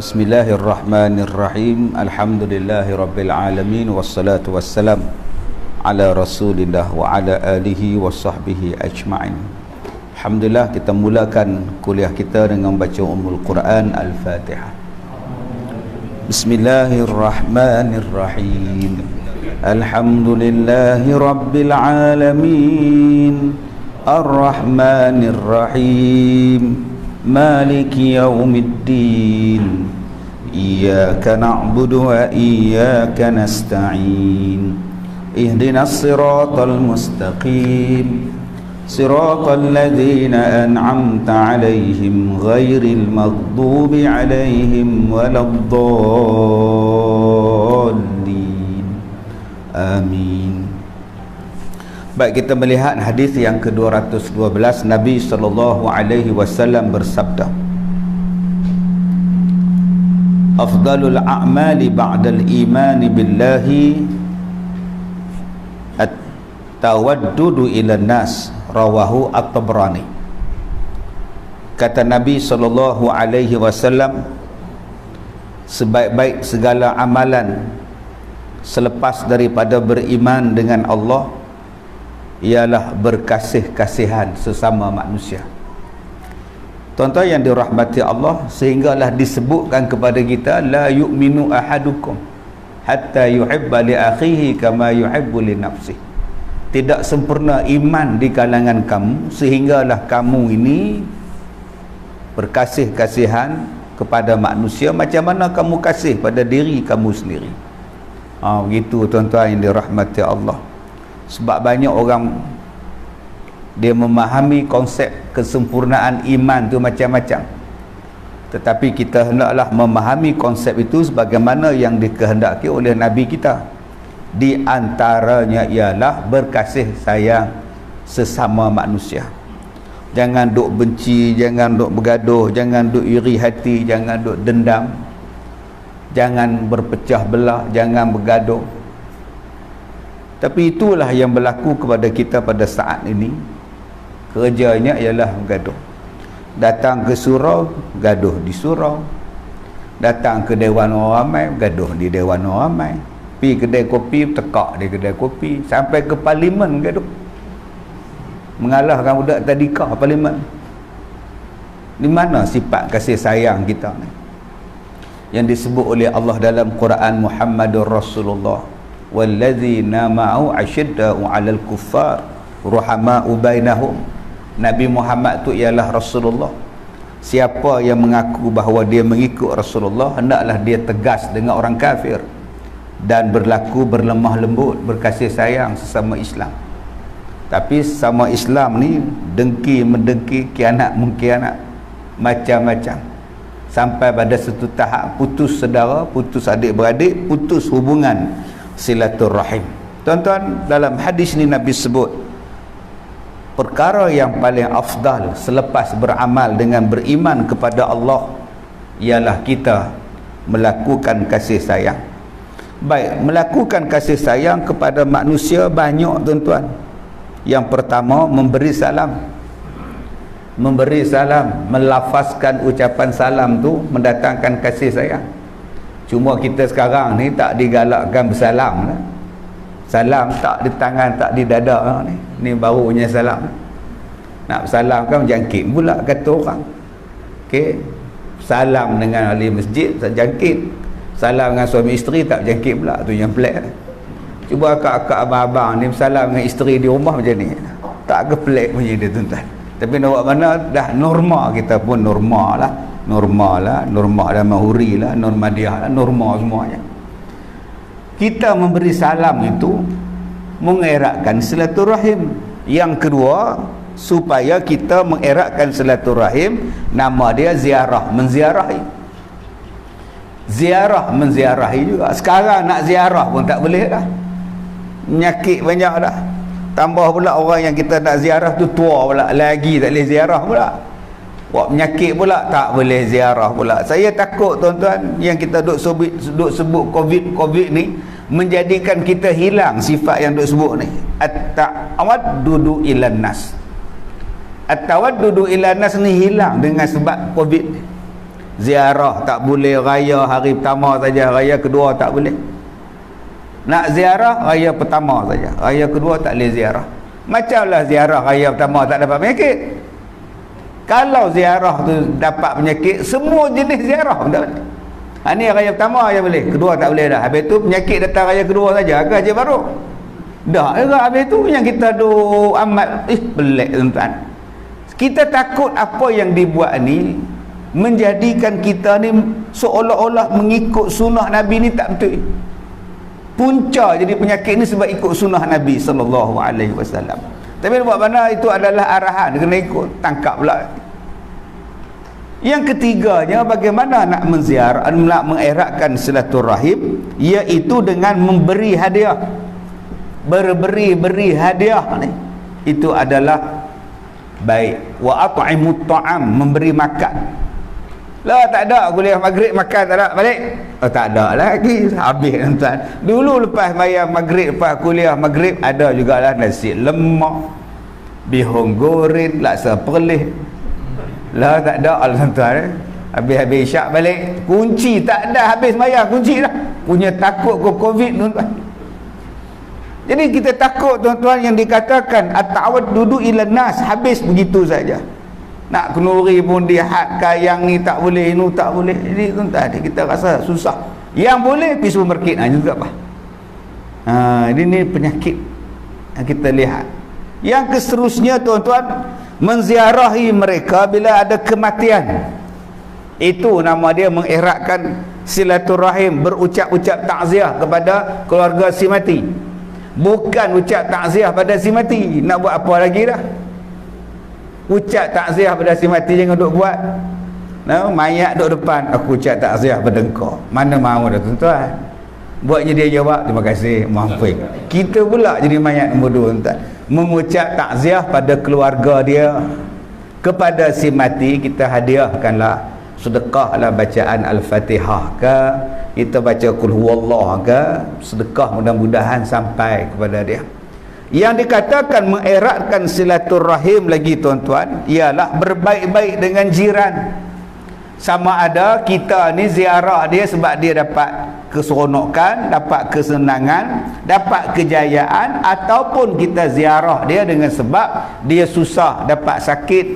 Bismillahirrahmanirrahim. Alhamdulillahirabbil alamin wassalatu wassalam ala Rasulillah wa ala alihi wasahbihi ajma'in. Alhamdulillah, kita mulakan kuliah kita dengan baca Ummul Quran Al-Fatihah. Bismillahirrahmanirrahim. Alhamdulillahirabbil alamin. Ar-Rahmanirrahim. Maliki yaumiddin. Iyyaka na'budu wa iyyaka nasta'in. Ihdinas siratal mustaqim. Siratal ladzina an'amta 'alaihim ghairil maghdubi 'alaihim waladdallin. Amin. Baik, kita melihat hadis yang ke-212. Nabi SAW bersabda, Afdalul a'mali ba'dal imani billahi at-tawaddudu ila nas, rawahu at-Tabrani. Kata Nabi SAW, sebaik-baik segala amalan selepas daripada beriman dengan Allah ialah berkasih-kasihan sesama manusia. Tuan-tuan yang dirahmati Allah, sehinggalah disebutkan kepada kita, la yu'minu ahadukum hatta yuhibba li akhihi kama yuhibbu li nafsihi. Tidak sempurna iman di kalangan kamu sehinggalah kamu ini berkasih-kasihan kepada manusia macam mana kamu kasih pada diri kamu sendiri. Begitu tuan-tuan yang dirahmati Allah. Sebab banyak orang dia memahami konsep kesempurnaan iman tu macam-macam, tetapi kita hendaklah memahami konsep itu sebagaimana yang dikehendaki oleh Nabi kita. Di antaranya ialah berkasih sayang sesama manusia. Jangan duk benci, jangan duk bergaduh, jangan duk iri hati, jangan duk dendam, jangan berpecah belah, jangan bergaduh. Tapi itulah yang berlaku kepada kita pada saat ini. Kerjanya ialah bergaduh. Datang ke surau, gaduh di surau. Datang ke Dewan Orang Ramai, gaduh di Dewan Orang Ramai. Pergi kedai kopi, tekak di kedai kopi. Sampai ke parlimen gaduh. Mengalahkan budak tadika parlimen. Di mana sifat kasih sayang kita ni? Yang disebut oleh Allah dalam Quran, Muhammadur Rasulullah. Walladzina ma'u asyidda'u 'alal kuffar ruhama'u bainahum. Nabi Muhammad tu ialah Rasulullah. Siapa yang mengaku bahawa dia mengikut Rasulullah, hendaklah dia tegas dengan orang kafir dan berlaku berlemah lembut, berkasih sayang sesama Islam. Tapi sesama Islam ni dengki mendengki, kianat mengkianat, macam-macam, sampai pada satu tahap putus saudara, putus adik-beradik, putus hubungan silaturrahim. Tuan-tuan, dalam hadis ni Nabi sebut perkara yang paling afdal selepas beramal dengan beriman kepada Allah ialah kita melakukan kasih sayang. Baik, melakukan kasih sayang kepada manusia banyak tuan-tuan. Yang pertama, memberi salam. Memberi salam, melafazkan ucapan salam tu mendatangkan kasih sayang. Cuma kita sekarang ni tak digalakkan bersalam lah. Salam tak di tangan, tak di dada ni. Ni barunya salam. Nak bersalam kan jangkit pula kata orang. Okey. Salam dengan ahli masjid tak jangkit. Salam dengan suami isteri tak jangkit pula, tu yang pelik. Cuba akak-akak abang-abang ni bersalam dengan isteri di rumah macam ni. Tak ke pelik macam dia tuan-tuan. Tapi nak buat mana dah norma kita pun norma lah. Norma lah, norma dan mahuri lah, norma dia lah, norma semuanya. Kita memberi salam itu mengeratkan silaturahim. Yang kedua, supaya kita mengeratkan silaturahim, nama dia ziarah, menziarahi. Ziarah, menziarahi juga. Sekarang nak ziarah pun tak boleh dah. Penyakit banyak dah. Tambah pula orang yang kita nak ziarah tu tua pula, lagi tak boleh ziarah pula. Buat penyakit pula tak boleh ziarah pula. Saya takut tuan-tuan yang kita duk sebut COVID ni menjadikan kita hilang sifat yang duk sebut ni. At-tawaddudu ilan nas. At-tawaddudu ilan nas ni hilang dengan sebab COVID ni. Ziarah tak boleh raya hari pertama saja, raya kedua tak boleh. Nak ziarah raya pertama saja, raya kedua tak boleh ziarah. Macamlah ziarah raya pertama tak dapat penyakit. Kalau ziarah tu dapat penyakit, semua jenis ziarah pun tak boleh. Ni raya pertama je boleh, kedua tak boleh dah. Habis tu penyakit datang raya kedua saja ke Haji Baru? Dah juga habis tu yang kita amat pelik tuan-tuan. Kita takut apa yang dibuat ni menjadikan kita ni seolah-olah mengikut sunnah Nabi ni tak betul. Punca jadi penyakit ni sebab ikut sunnah Nabi SAW. Tapi buat mana itu adalah arahan, kena ikut, tangkap pula. Yang ketiganya, bagaimana nak menziarah, nak mengeratkan silaturahim, iaitu dengan memberi hadiah. Beri hadiah ni, itu adalah baik. Wa at'imut ta'am, memberi makan. Lah tak ada kuliah maghrib makan tak ada balik. Oh tak ada lagi, habis tuan. Dulu lepas bayar maghrib, lepas kuliah maghrib ada jugalah nasi lemak, bihun goreng, laksa perlis. Lah tak ada tuan. Habis isyak balik, kunci tak ada, habis bayar kunci dah. Punya takut ke Covid tuan. Jadi kita takut tuan-tuan yang dikatakan at-tawaddudu ila nas, habis begitu saja. Nak kenuri pun dihadkan, yang ni tak boleh, ini tak boleh. Jadi tuan-tuan kita rasa susah. Yang boleh pergi supermarket juga apa. Ini penyakit yang kita lihat. Yang keseterusnya tuan-tuan, menziarahi mereka bila ada kematian. Itu nama dia mengeratkan silaturahim, berucap-ucap takziah kepada keluarga si mati. Bukan ucap takziah pada si mati. Nak buat apa lagi dah? Ucap takziah pada si mati jangan duk buat. Mayat duk depan, aku ucap takziah pada engkau. Mana mahu dah tuan-tuan. Buatnya dia jawab, terima kasih, maafkan. Kita pula jadi mayat nombor 2 tuan-tuan. Mengucap takziah pada keluarga dia. Kepada si mati kita hadiahkanlah, sedekahlah bacaan Al-Fatihah ke, kita baca Qul Huwallah ke, sedekah mudah-mudahan sampai kepada dia. Yang dikatakan mengeratkan silaturahim lagi tuan-tuan, ialah berbaik-baik dengan jiran. Sama ada kita ni ziarah dia sebab dia dapat keseronokan, dapat kesenangan, dapat kejayaan, ataupun kita ziarah dia dengan sebab dia susah, dapat sakit,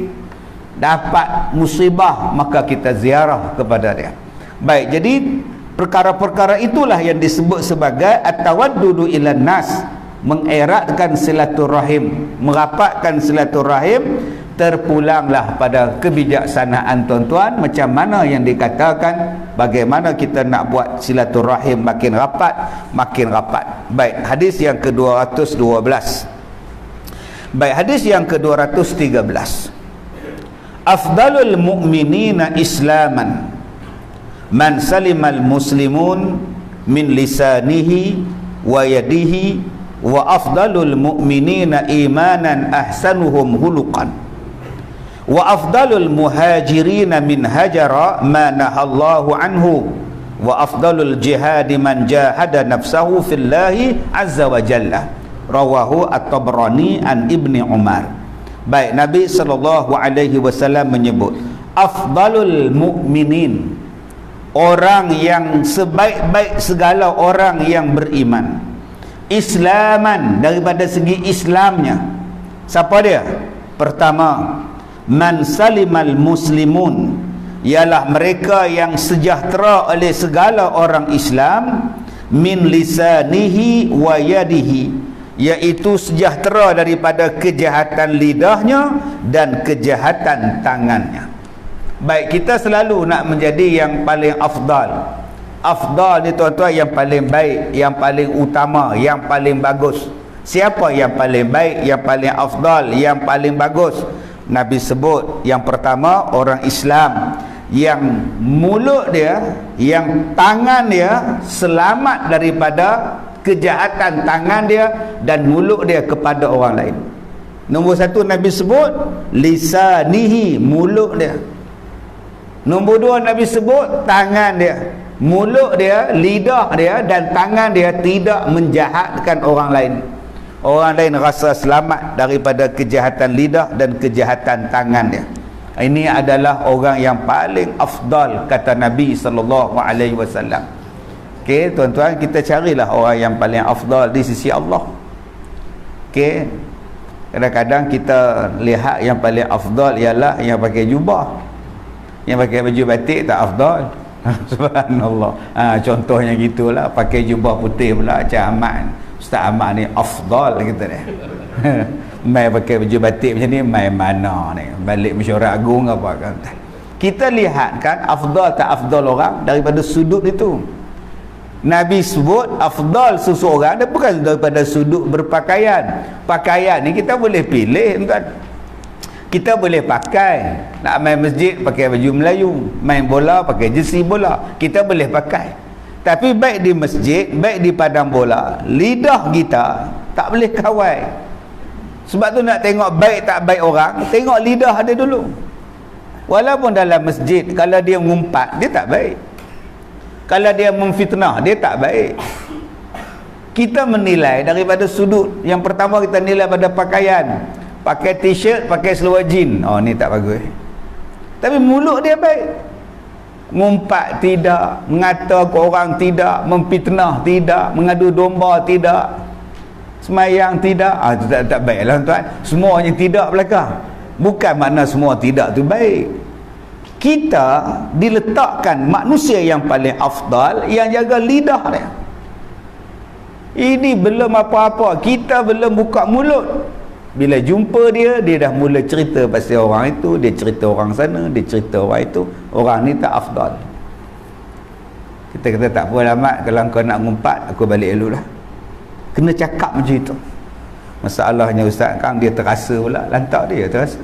dapat musibah, maka kita ziarah kepada dia. Baik, jadi perkara-perkara itulah yang disebut sebagai at-tawaddudu ilan nas, mengeratkan silaturahim, merapatkan silaturahim. Terpulanglah pada kebijaksanaan tuan-tuan, macam mana yang dikatakan, bagaimana kita nak buat silaturahim makin rapat, makin rapat. Baik, hadis yang ke-212. Baik, hadis yang ke-213. Afdalul mu'minina islaman man salimal muslimun min lisanihi wa yadihi, wa afdalul mu'minina imanan ahsanuhum huluqan, wa afdalul muhajirina min hajara ma nahallahu anhu, wa afdalul jihadi man jahada nafsahu fillahi azza wa jalla. Rawahu at-Tabrani an Ibni Umar. Baik, Nabi SAW menyebut afdalul mu'minin, orang yang sebaik-baik segala orang yang beriman, islaman, daripada segi Islamnya. Siapa dia? Pertama, man salimal muslimun, ialah mereka yang sejahtera oleh segala orang Islam, min lisanihi wa yadihi, iaitu sejahtera daripada kejahatan lidahnya dan kejahatan tangannya. Baik, kita selalu nak menjadi yang paling afdal. Afdal ni tuan-tuan yang paling baik, yang paling utama, yang paling bagus. Siapa yang paling baik, yang paling afdal, yang paling bagus? Nabi sebut yang pertama orang Islam yang mulut dia, yang tangan dia selamat daripada kejahatan tangan dia dan mulut dia kepada orang lain. Nombor 1 Nabi sebut lisanihi, mulut dia. Nombor 2 Nabi sebut tangan dia, mulut dia, lidah dia dan tangan dia tidak menjahatkan orang lain. Orang lain rasa selamat daripada kejahatan lidah dan kejahatan tangan dia. Ini adalah orang yang paling afdal, kata Nabi SAW. Okey, tuan-tuan, kita carilah orang yang paling afdal di sisi Allah. Okey, kadang-kadang kita lihat yang paling afdal ialah yang pakai jubah, yang pakai baju batik tak afdal. Subhanallah. Contohnya gitulah, pakai jubah putih pula macam Ahmad. Ustaz Ahmad ni afdal kita ni. Mai pakai baju batik macam ni, mai mana ni? Balik mesyuarat agung apa kan? Kita lihat kan afdal tak afdal orang daripada sudut itu. Nabi sebut afdal seseorang dia bukan daripada sudut berpakaian. Pakaian ni kita boleh pilih, tuan. Kita boleh pakai, nak main masjid pakai baju Melayu, main bola pakai jersey bola, kita boleh pakai. Tapi baik di masjid, baik di padang bola, lidah kita tak boleh kawal. Sebab tu nak tengok baik tak baik orang, tengok lidah dia dulu. Walaupun dalam masjid, kalau dia mengumpat, dia tak baik. Kalau dia memfitnah, dia tak baik. Kita menilai daripada sudut. Yang pertama kita nilai pada pakaian. Pakai t-shirt, pakai seluar jean, oh ni tak bagus. Tapi mulut dia baik. Mengumpat tidak, mengata ke orang tidak, memfitnah tidak, mengadu domba tidak, semayang tidak, itu tak baiklah tuan. Semuanya tidak belakang. Bukan makna semua tidak tu baik. Kita diletakkan manusia yang paling afdal, yang jaga lidah dia. Ini belum apa-apa, kita belum buka mulut. Bila jumpa dia, dia dah mula cerita pasal orang itu, dia cerita orang sana, dia cerita orang itu. Orang ni tak afdal. Kita kata tak apa Mat, kalau kau nak ngumpat, aku balik dulu lah. Kena cakap macam itu. Masalahnya Ustaz kan dia terasa pula, lantak dia terasa.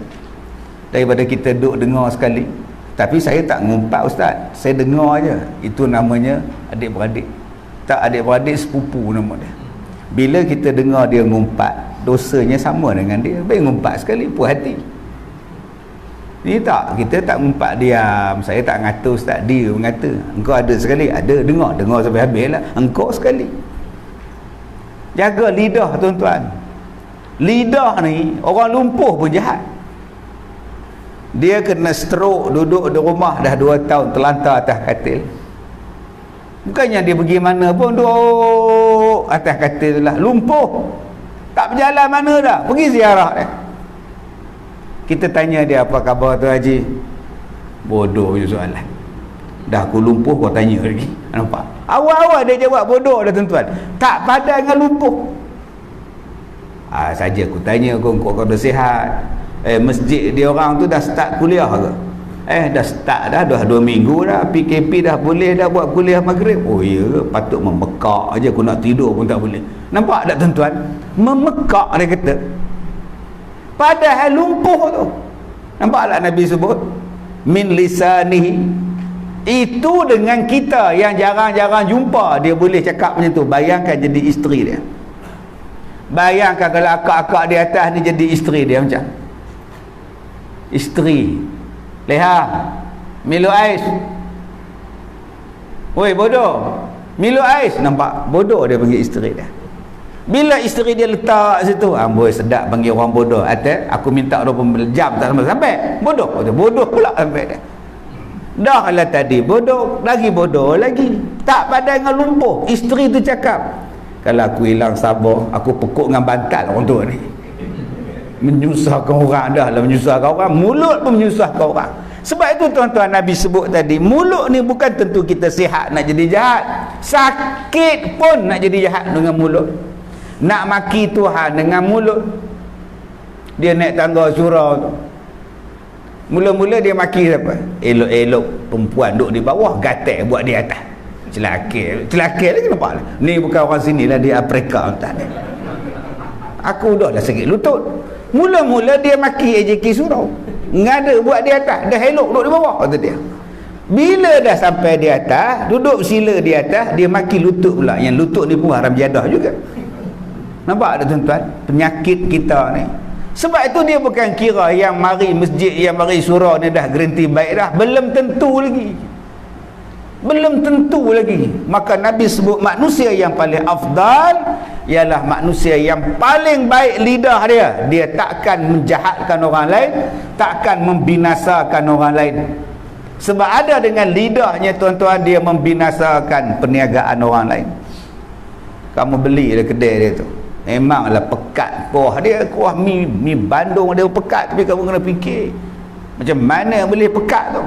Daripada kita duduk dengar sekali. Tapi saya tak ngumpat Ustaz, saya dengar aja. Itu namanya adik-beradik. Tak adik-beradik, sepupu nama dia. Bila kita dengar dia ngumpat, dosanya sama dengan dia. Baik ngumpat sekali, puas hati. Ni tak, kita tak ngumpat diam. Saya tak ngata Ustaz, dia mengata. Engkau ada sekali, ada, dengar sampai habis lah. Engkau sekali. Jaga lidah tuan-tuan. Lidah ni orang lumpuh pun jahat. Dia kena stroke, duduk di rumah dah 2 tahun, terlantar atas katil. Bukannya dia pergi mana pun, duduk atas katil lah, lumpuh, tak berjalan mana dah, pergi ziarah dia. Kita tanya dia, apa khabar tu Haji? Bodoh je soalan. Dah aku lumpuh kau tanya lagi. Nampak? Awal-awal dia jawab bodoh dah tuan-tuan. Tak padan dengan lumpuh. Saja aku tanya kau dah sihat. Masjid dia orang tu dah start kuliah ke? Dah start dah 2 minggu dah. PKP dah boleh dah buat kuliah maghrib. Oh ya, patut memekak aja, aku nak tidur pun tak boleh. Nampak tak tuan-tuan? Memekak dia kata. Padahal lumpuh tu. Nampaklah Nabi sebut min lisanihi. Itu dengan kita yang jarang-jarang jumpa dia boleh cakap macam tu. Bayangkan jadi isteri dia. Bayangkan kalau akak-akak di atas ni jadi isteri dia macam. Isteri. Leha, Milo ais. Woi bodoh. Milo ais. Nampak? Bodoh dia panggil isteri dia. Bila isteri dia letak situ, amboi sedap panggil orang bodoh. Aku minta 20 jam tak sampai. Bodoh. Bodoh pula sampai dia. Dah lah tadi bodoh, lagi bodoh lagi. Tak padan dengan lumpuh. Isteri tu cakap, kalau aku hilang sabar, aku pekuk dengan bantal orang tu ni. Menyusahkan orang, dah lah menyusahkan orang. Mulut pun menyusahkan orang. Sebab itu tuan-tuan Nabi sebut tadi, mulut ni bukan tentu kita sihat nak jadi jahat. Sakit pun nak jadi jahat dengan mulut. Nak maki Tuhan dengan mulut. Dia naik tangga surau tu, mula-mula dia maki siapa? Elok-elok perempuan duduk di bawah, gatal buat di atas. Celakil lagi nampak lah. Ni bukan orang sini lah, dia Afrika tak ada. Aku dah sakit lutut. Mula-mula dia maki AJK surau, ngada buat di atas, dah elok duduk di bawah kata dia. Bila dah sampai di atas, duduk sila di atas, dia maki lutut pula. Yang lutut ni pun haram jadah juga. Nampak tak tuan-tuan penyakit kita ni? Sebab itu dia bukan kira yang mari masjid, yang mari surau ni dah garanti baik dah. Belum tentu lagi. belum tentu lagi. Maka Nabi sebut manusia yang paling afdal ialah manusia yang paling baik lidah dia. Dia takkan menjahatkan orang lain, takkan membinasakan orang lain. Sebab ada dengan lidahnya tuan-tuan, dia membinasakan perniagaan orang lain. Kamu beli dari kedai dia tu, memanglah pekat kuah dia, kuah mi Bandung dia pekat, tapi kamu kena fikir macam mana boleh pekat tu.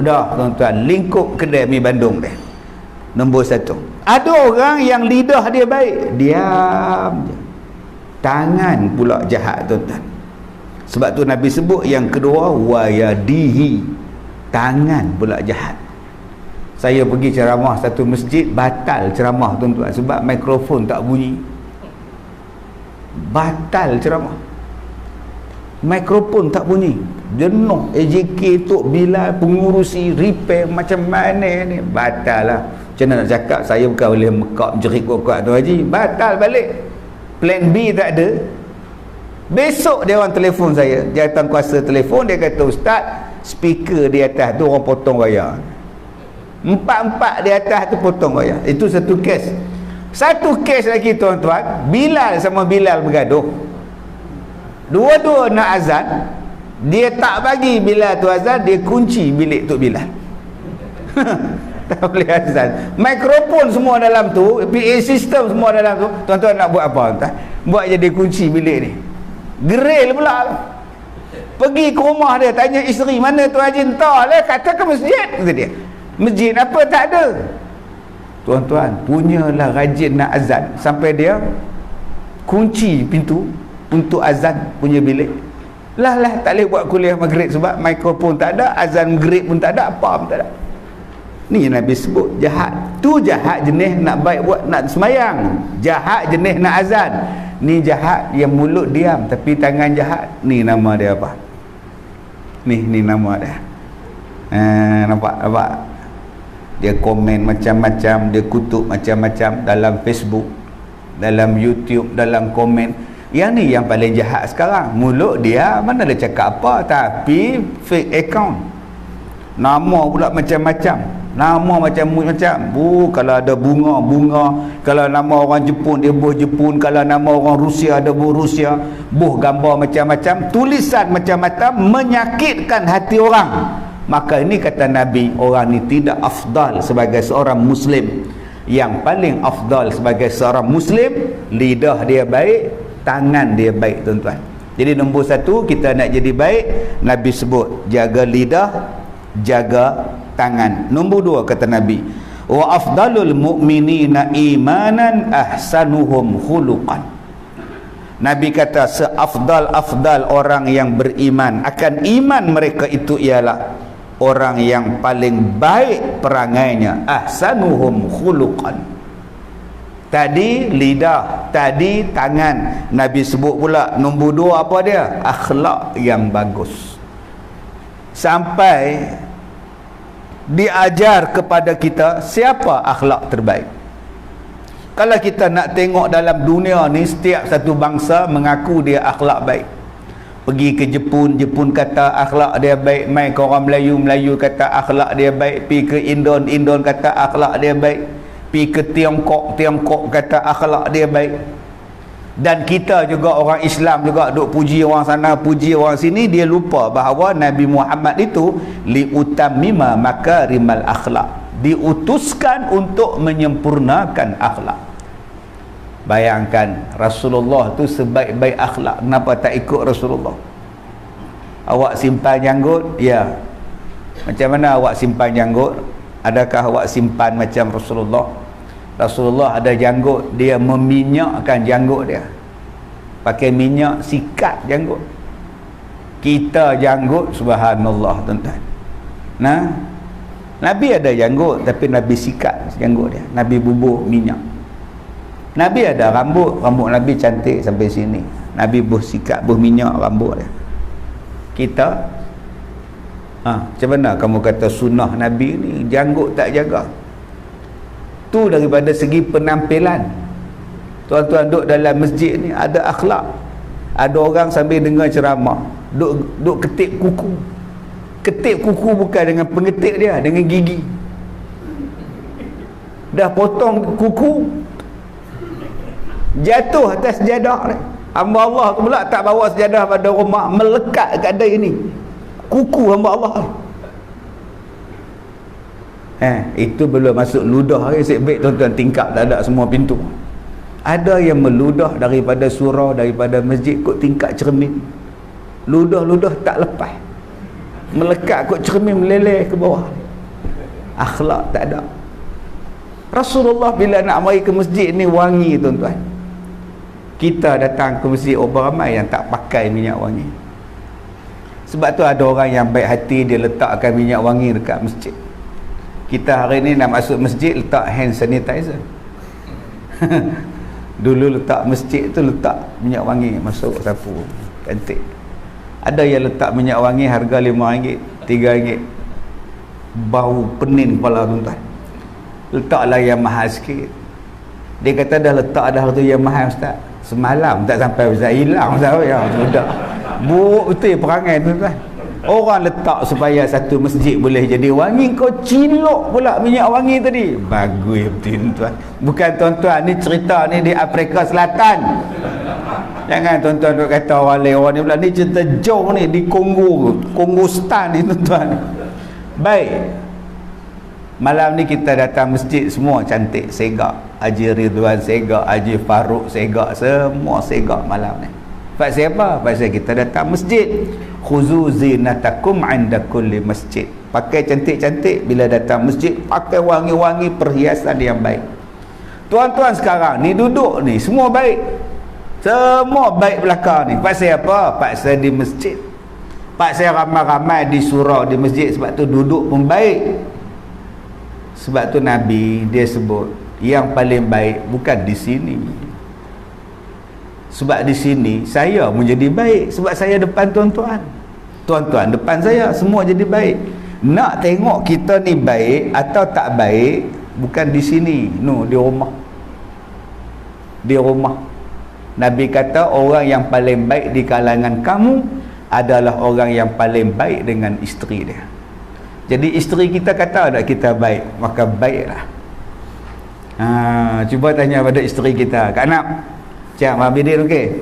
Udah tuan-tuan, lingkup kedai mi Bandung dia. Nombor 1. Ada orang yang lidah dia baik, diam je. Tangan pula jahat tuan-tuan. Sebab tu Nabi sebut yang kedua, wayadihi, tangan pula jahat. Saya pergi ceramah satu masjid, batal ceramah tuan-tuan sebab mikrofon tak bunyi. Batal ceramah, mikrofon tak bunyi. Jenuh AJK Tok Bilal, pengurusi repair macam mana ni, batal lah. Macam mana nak cakap, saya bukan boleh mekak jerit kuat-kuat tu Haji, batal balik. Plan B tak ada. Besok dia orang telefon saya, jawatan kuasa telefon, dia kata, Ustaz, speaker di atas tu orang potong wayar. 4 di atas tu potong wayar. Itu satu kes. Satu kes lagi tuan-tuan, Bilal sama Bilal bergaduh. Dua-dua nak azan, dia tak bagi Bilal tu azan, dia kunci bilik Tok Bilal. Tak boleh azan. Mikrofon semua dalam tu, PA system semua dalam tu. Tuan-tuan nak buat apa tuan? Buat je dia kunci bilik ni. Geril pula. Pergi ke rumah dia, tanya isteri, mana tu Haji? Entah lah, kata ke masjid, kata dia. Masjid apa, tak ada. Tuan-tuan, punyalah rajin nak azan sampai dia kunci pintu untuk azan punya bilik. Lah tak boleh buat kuliah maghrib sebab mikrofon tak ada, azan maghrib pun tak ada, apa pun tak ada. Ni Nabi sebut jahat. Tu jahat jenis nak baik buat, nak semayang. Jahat jenis nak azan. Ni jahat yang mulut diam tapi tangan jahat. Ni nama dia apa? Ni nama dia. Nampak? Dia komen macam-macam, dia kutuk macam-macam dalam Facebook, dalam YouTube, dalam komen. Yang ni yang paling jahat sekarang. Mulut dia mana dia cakap apa, tapi fake account. Nama pula macam-macam. Nama macam-macam. Kalau ada bunga, kalau nama orang Jepun, dia buh Jepun. Kalau nama orang Rusia, ada buh Rusia. Buh gambar macam-macam, tulisan macam-macam, menyakitkan hati orang. Maka ini kata Nabi, orang ni tidak afdal sebagai seorang Muslim. Yang paling afdal sebagai seorang Muslim, lidah dia baik, tangan dia baik tuan-tuan. Jadi nombor 1, kita nak jadi baik, Nabi sebut jaga lidah, jaga tangan. Nombor 2 kata Nabi, wa afdalul mu'minina imanan ahsanuhum khuluqan. Nabi kata seafdal-afdal orang yang beriman, akan iman mereka itu ialah orang yang paling baik perangainya, ahsanuhum khuluqan. Tadi lidah, tadi tangan. Nabi sebut pula nombor 2 apa dia? Akhlak yang bagus. Sampai diajar kepada kita siapa akhlak terbaik. Kalau kita nak tengok dalam dunia ni, setiap satu bangsa mengaku dia akhlak baik. Pergi ke Jepun, Jepun kata akhlak dia baik. Mai ke orang Melayu, Melayu kata akhlak dia baik. Pergi ke Indon, Indon kata akhlak dia baik. Pergi ke Tiongkok, Tiongkok kata akhlak dia baik. Dan kita juga orang Islam juga duk puji orang sana, puji orang sini. Dia lupa bahawa Nabi Muhammad itu liutammima makarimal akhlak, diutuskan untuk menyempurnakan akhlak. Bayangkan Rasulullah tu sebaik-baik akhlak, kenapa tak ikut Rasulullah? Awak simpan janggut? Ya. Macam mana awak simpan janggut? Adakah awak simpan macam Rasulullah? Rasulullah ada janggut, dia meminyakkan janggut dia, pakai minyak, sikat janggut. Kita janggut, subhanallah tuan-tuan. Nah, Nabi ada janggut tapi Nabi sikat janggut dia, Nabi bubuh minyak. Nabi ada rambut, rambut Nabi cantik sampai sini, Nabi buh sikat, buh minyak rambut dia. Kita macam mana kamu kata sunnah Nabi ni janggut tak jaga? Tu daripada segi penampilan. Tuan-tuan duduk dalam masjid ni ada akhlak. Ada orang sambil dengar ceramah duk ketip kuku. Ketip kuku bukan dengan pengetik dia, dengan gigi. dah potong kuku, jatuh atas sejadah ni. Hamba Allah tu pula tak bawa sejadah pada rumah, melekat kat kedai ni kuku hamba Allah. Itu belum masuk ludah lagi. Baik tuan-tuan, tingkap tak ada semua pintu. Ada yang meludah daripada surau, daripada masjid kot tingkap cermin. Ludah-ludah tak lepas, melekat kot cermin, meleleh ke bawah. Akhlak tak ada. Rasulullah bila nak mari ke masjid ni wangi tuan-tuan. Kita datang ke masjid orang ramai yang tak pakai minyak wangi. Sebab tu ada orang yang baik hati, dia letakkan minyak wangi dekat masjid. Kita hari ni nak masuk masjid letak hand sanitizer. Dulu letak masjid tu letak minyak wangi, masuk sapu, cantik. Ada yang letak minyak wangi harga RM5, RM3. Bau pening kepala tuan-tuan. Letaklah yang mahal sikit. Dia kata dah letak dah tu yang mahal ustaz. Semalam tak sampai ustaz, hilang ustaz. Ya sudah. Buruk betul perangai tuan-tuan. Orang letak supaya satu masjid boleh jadi wangi, kau cilok pula minyak wangi tadi. Bagus betul tuan. Bukan tuan-tuan, ni cerita ni di Afrika Selatan. Jangan tuan-tuan duk kata orang ni pula, ni cerita jauh ni di Kongo Stan ni tuan-tuan. Baik. Malam ni kita datang masjid semua cantik, segak. Haji Ridwan segak, Haji Farouk segak, semua segak malam ni. Pasal apa? Pasal kita datang masjid. Khuzu zinatakum 'inda kulli masjid. Pakai cantik-cantik bila datang masjid, pakai wangi-wangi, perhiasan yang baik. Tuan-tuan sekarang ni duduk ni semua baik. Semua baik belakang ni. Pasal apa? Pasal di masjid. Pasal ramai-ramai di surau di masjid, sebab tu duduk pun baik. Sebab tu Nabi dia sebut yang paling baik bukan di sini. Sebab di sini saya menjadi baik sebab saya depan tuan-tuan. Tuan-tuan depan saya, semua jadi baik. Nak tengok kita ni baik atau tak baik bukan di sini, no, di rumah. Di rumah. Nabi kata orang yang paling baik di kalangan kamu adalah orang yang paling baik dengan isteri dia. Jadi isteri kita kata tak kita baik, maka baiklah. Cuba tanya pada isteri kita, Kak Nak, Cik Abang Bidin okey?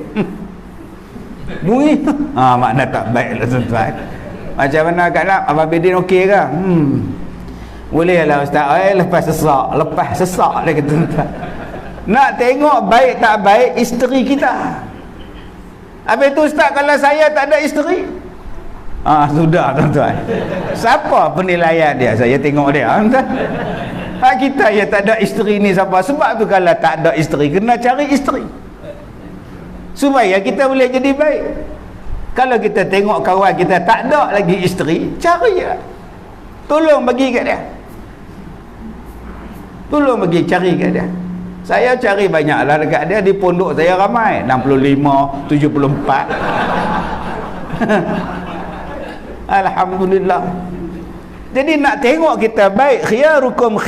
Bunyi. Makna tak baiklah tuan-tuan. Macam mana Kak Nak, Abang Bidin okey ke? Boleh lah ustaz. Lepas sesak dia kata tuan-tuan. Nak tengok baik tak baik isteri kita. Habis tu ustaz, kalau saya tak ada isteri, sudah tuan-tuan. Siapa penilaian dia? Saya tengok dia tuan. Kita yang tak ada isteri ni siapa? Sebab tu kalau tak ada isteri, kena cari isteri supaya kita boleh jadi baik. Kalau kita tengok kawan kita tak ada lagi isteri, cari dia, tolong bagi kat dia, tolong bagi, cari kat dia. Saya cari banyaklah dekat dia. Di pondok saya ramai 65, 74. Alhamdulillah. Jadi nak tengok kita baik, khiyarukum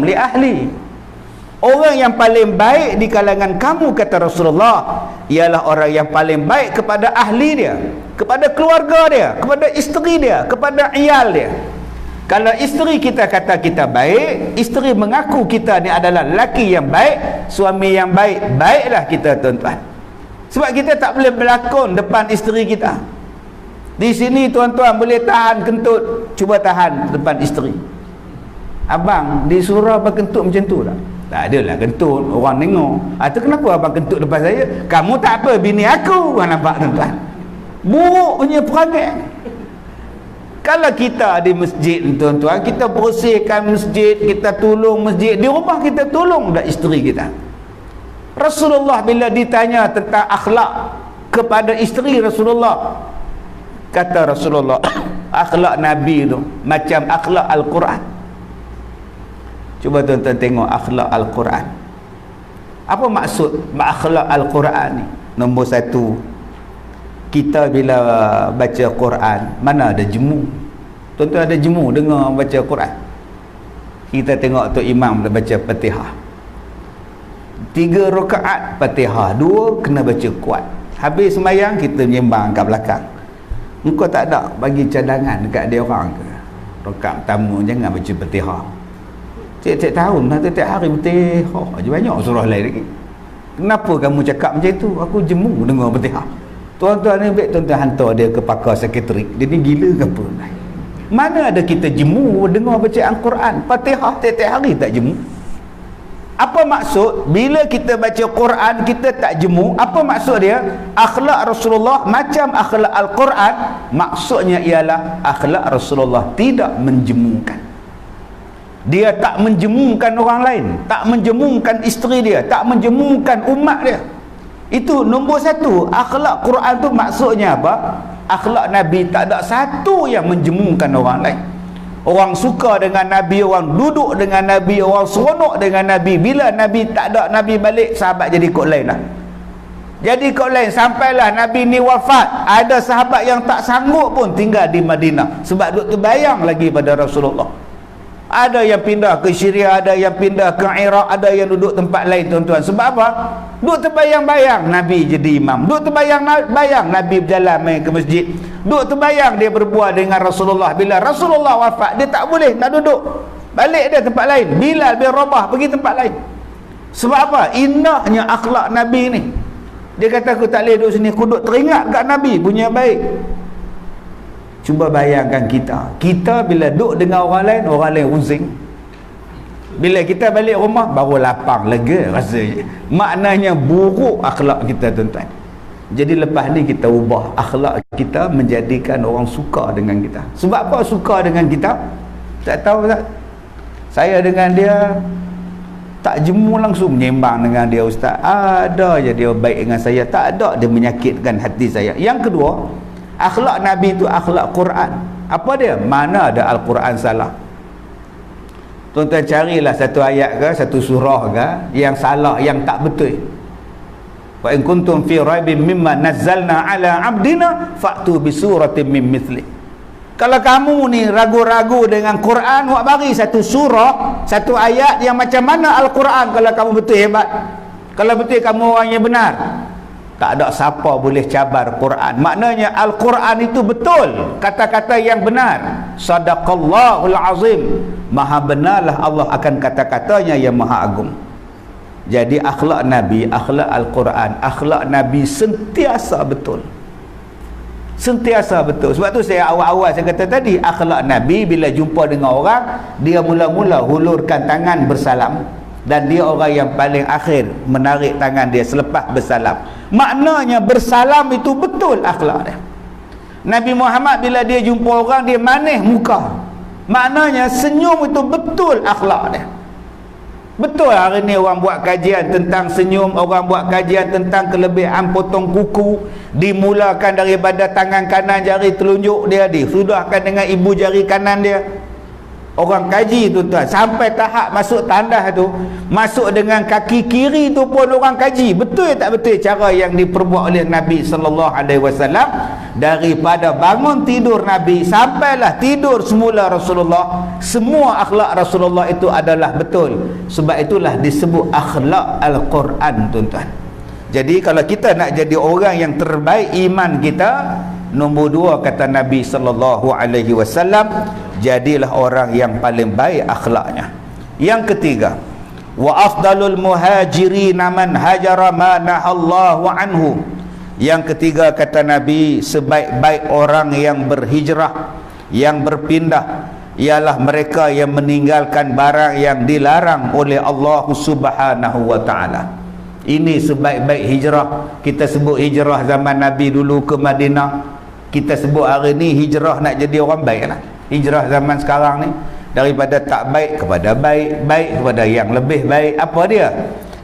li ahli. Orang yang paling baik di kalangan kamu, kata Rasulullah, ialah orang yang paling baik kepada ahli dia, kepada keluarga dia, kepada isteri dia, kepada iyal dia. Kalau isteri kita kata kita baik, isteri mengaku kita ni adalah lelaki yang baik, suami yang baik, baiklah kita tuan-tuan. Sebab kita tak boleh berlakon depan isteri kita. Di sini tuan-tuan boleh tahan kentut, cuba tahan depan isteri. Abang di surau abang kentut macam tu tak? Tak adalah kentut, orang tengok. Tu kenapa abang kentut depan saya? Kamu tak apa, bini aku. Nampak tuan-tuan? Buruk punya perangai. Kalau kita di masjid tuan-tuan, kita bersihkan masjid, kita tolong masjid, di rumah kita tolong dah isteri kita. Rasulullah bila ditanya tentang akhlak kepada isteri Rasulullah, kata Rasulullah, akhlak Nabi tu macam akhlak Al-Quran. Cuba tuan-tuan tengok akhlak Al-Quran. Apa maksud akhlak Al-Quran ni? Nombor satu, kita bila baca Quran, mana ada jemu? Tuan-tuan ada jemu dengar baca Quran? Kita tengok tu imam dah baca Fatihah, 3 rakaat Fatihah, 2 kena baca kuat. Habis sembahyang kita menyembang kat belakang. Engkau tak ada bagi cadangan dekat dia orang ke? Rakaat pertama jangan baca Fatihah, tiap-tiap tahun, tiap-tiap hari Fatihah je banyak surah lain lagi. Kenapa kamu cakap macam itu? Aku jemu dengar Fatihah. Tuan-tuan ni baik tuan-tuan hantar dia ke pakar sekretari. Dia ni gila ke apa? Mana ada kita jemu dengar bacaan Quran? Fatihah tiap-tiap hari tak jemu. Apa maksud bila kita baca Quran kita tak jemu? Apa maksud dia? Akhlak Rasulullah macam akhlak Al-Quran. Maksudnya ialah akhlak Rasulullah tidak menjemukan. Dia tak menjemukan orang lain, tak menjemukan isteri dia, tak menjemukan umat dia. Itu nombor satu. Akhlak Quran tu maksudnya apa? Akhlak Nabi tak ada satu yang menjemukan orang lain. Orang suka dengan Nabi, orang duduk dengan Nabi, orang seronok dengan Nabi. Bila Nabi tak ada, Nabi balik, sahabat jadi kot lain lah. Jadi kot lain, sampailah Nabi ni wafat. Ada sahabat yang tak sanggup pun tinggal di Madinah sebab duduk terbayang lagi pada Rasulullah. Ada yang pindah ke Syria, ada yang pindah ke Iraq, ada yang duduk tempat lain tuan-tuan. Sebab apa? Duduk terbayang-bayang Nabi jadi imam. Duduk terbayang-bayang Nabi berjalan main ke masjid. Duduk terbayang dia berbual dengan Rasulullah. Bila Rasulullah wafat, dia tak boleh nak duduk. Balik dia tempat lain. Bilal bin Rabah pergi tempat lain. Sebab apa? Indahnya akhlak Nabi ni. Dia kata aku tak boleh duduk sini, aku duduk teringat kat Nabi punya baik. Cuba bayangkan kita bila duduk dengan orang lain uzing. Bila kita balik rumah baru lapang, lega rasanya. Maknanya buruk akhlak kita tuan-tuan. Jadi lepas ni kita ubah akhlak kita menjadikan orang suka dengan kita. Sebab apa suka dengan kita? Tak tahu tak? Saya dengan dia tak jemu langsung menyembang dengan dia ustaz. Ada je dia baik dengan saya, tak ada dia menyakitkan hati saya. Yang kedua, akhlak Nabi itu akhlak Quran. Apa dia? Mana ada Al-Quran salah? Tuan-tuan carilah satu ayat ke, satu surah ke yang salah, yang tak betul. Wa in kuntum fi raibin mimma nazzalna ala abdina fa'tu bi suratin min mithli. Kalau kamu ni ragu-ragu dengan Quran, awak bagi satu surah, satu ayat yang macam mana Al-Quran kalau kamu betul hebat. Kalau betul kamu orang yang benar. Tak ada siapa boleh cabar Quran. Maknanya Al-Quran itu betul, kata-kata yang benar. Sadaqallahul azim. Maha benarlah Allah akan kata-katanya yang maha agung. Jadi akhlak Nabi, akhlak Al-Quran, akhlak Nabi sentiasa betul. Sentiasa betul. Sebab tu saya awal-awal saya kata tadi, akhlak Nabi bila jumpa dengan orang, dia mula-mula hulurkan tangan bersalam. Dan dia orang yang paling akhir menarik tangan dia selepas bersalam. Maknanya bersalam itu betul akhlak dia. Nabi Muhammad bila dia jumpa orang, dia manis muka. Maknanya senyum itu betul akhlak dia. Betul hari ni orang buat kajian tentang senyum, orang buat kajian tentang kelebihan potong kuku. Dimulakan daripada tangan kanan jari telunjuk dia, disudahkan dengan ibu jari kanan dia. Orang kaji tuan-tuan sampai tahap masuk tandas tu, masuk dengan kaki kiri tu pun orang kaji betul tak betul cara yang diperbuat oleh Nabi sallallahu alaihi wasallam. Daripada bangun tidur Nabi sampailah tidur semula Rasulullah, semua akhlak Rasulullah itu adalah betul. Sebab itulah disebut akhlak Al-Quran tuan-tuan. Jadi kalau kita nak jadi orang yang terbaik iman kita, nombor dua kata Nabi sallallahu alaihi wasallam, jadilah orang yang paling baik akhlaknya. Yang ketiga, wa afdalul muhajirin man hajara ma nahallahu anhu. Yang ketiga kata Nabi, sebaik-baik orang yang berhijrah, yang berpindah, ialah mereka yang meninggalkan barang yang dilarang oleh Allah Subhanahu wa taala. Ini sebaik-baik hijrah. Kita sebut hijrah zaman Nabi dulu ke Madinah. Kita sebut hari ni hijrah nak jadi orang baik lah. Hijrah zaman sekarang ni daripada tak baik kepada baik, baik kepada yang lebih baik. Apa dia?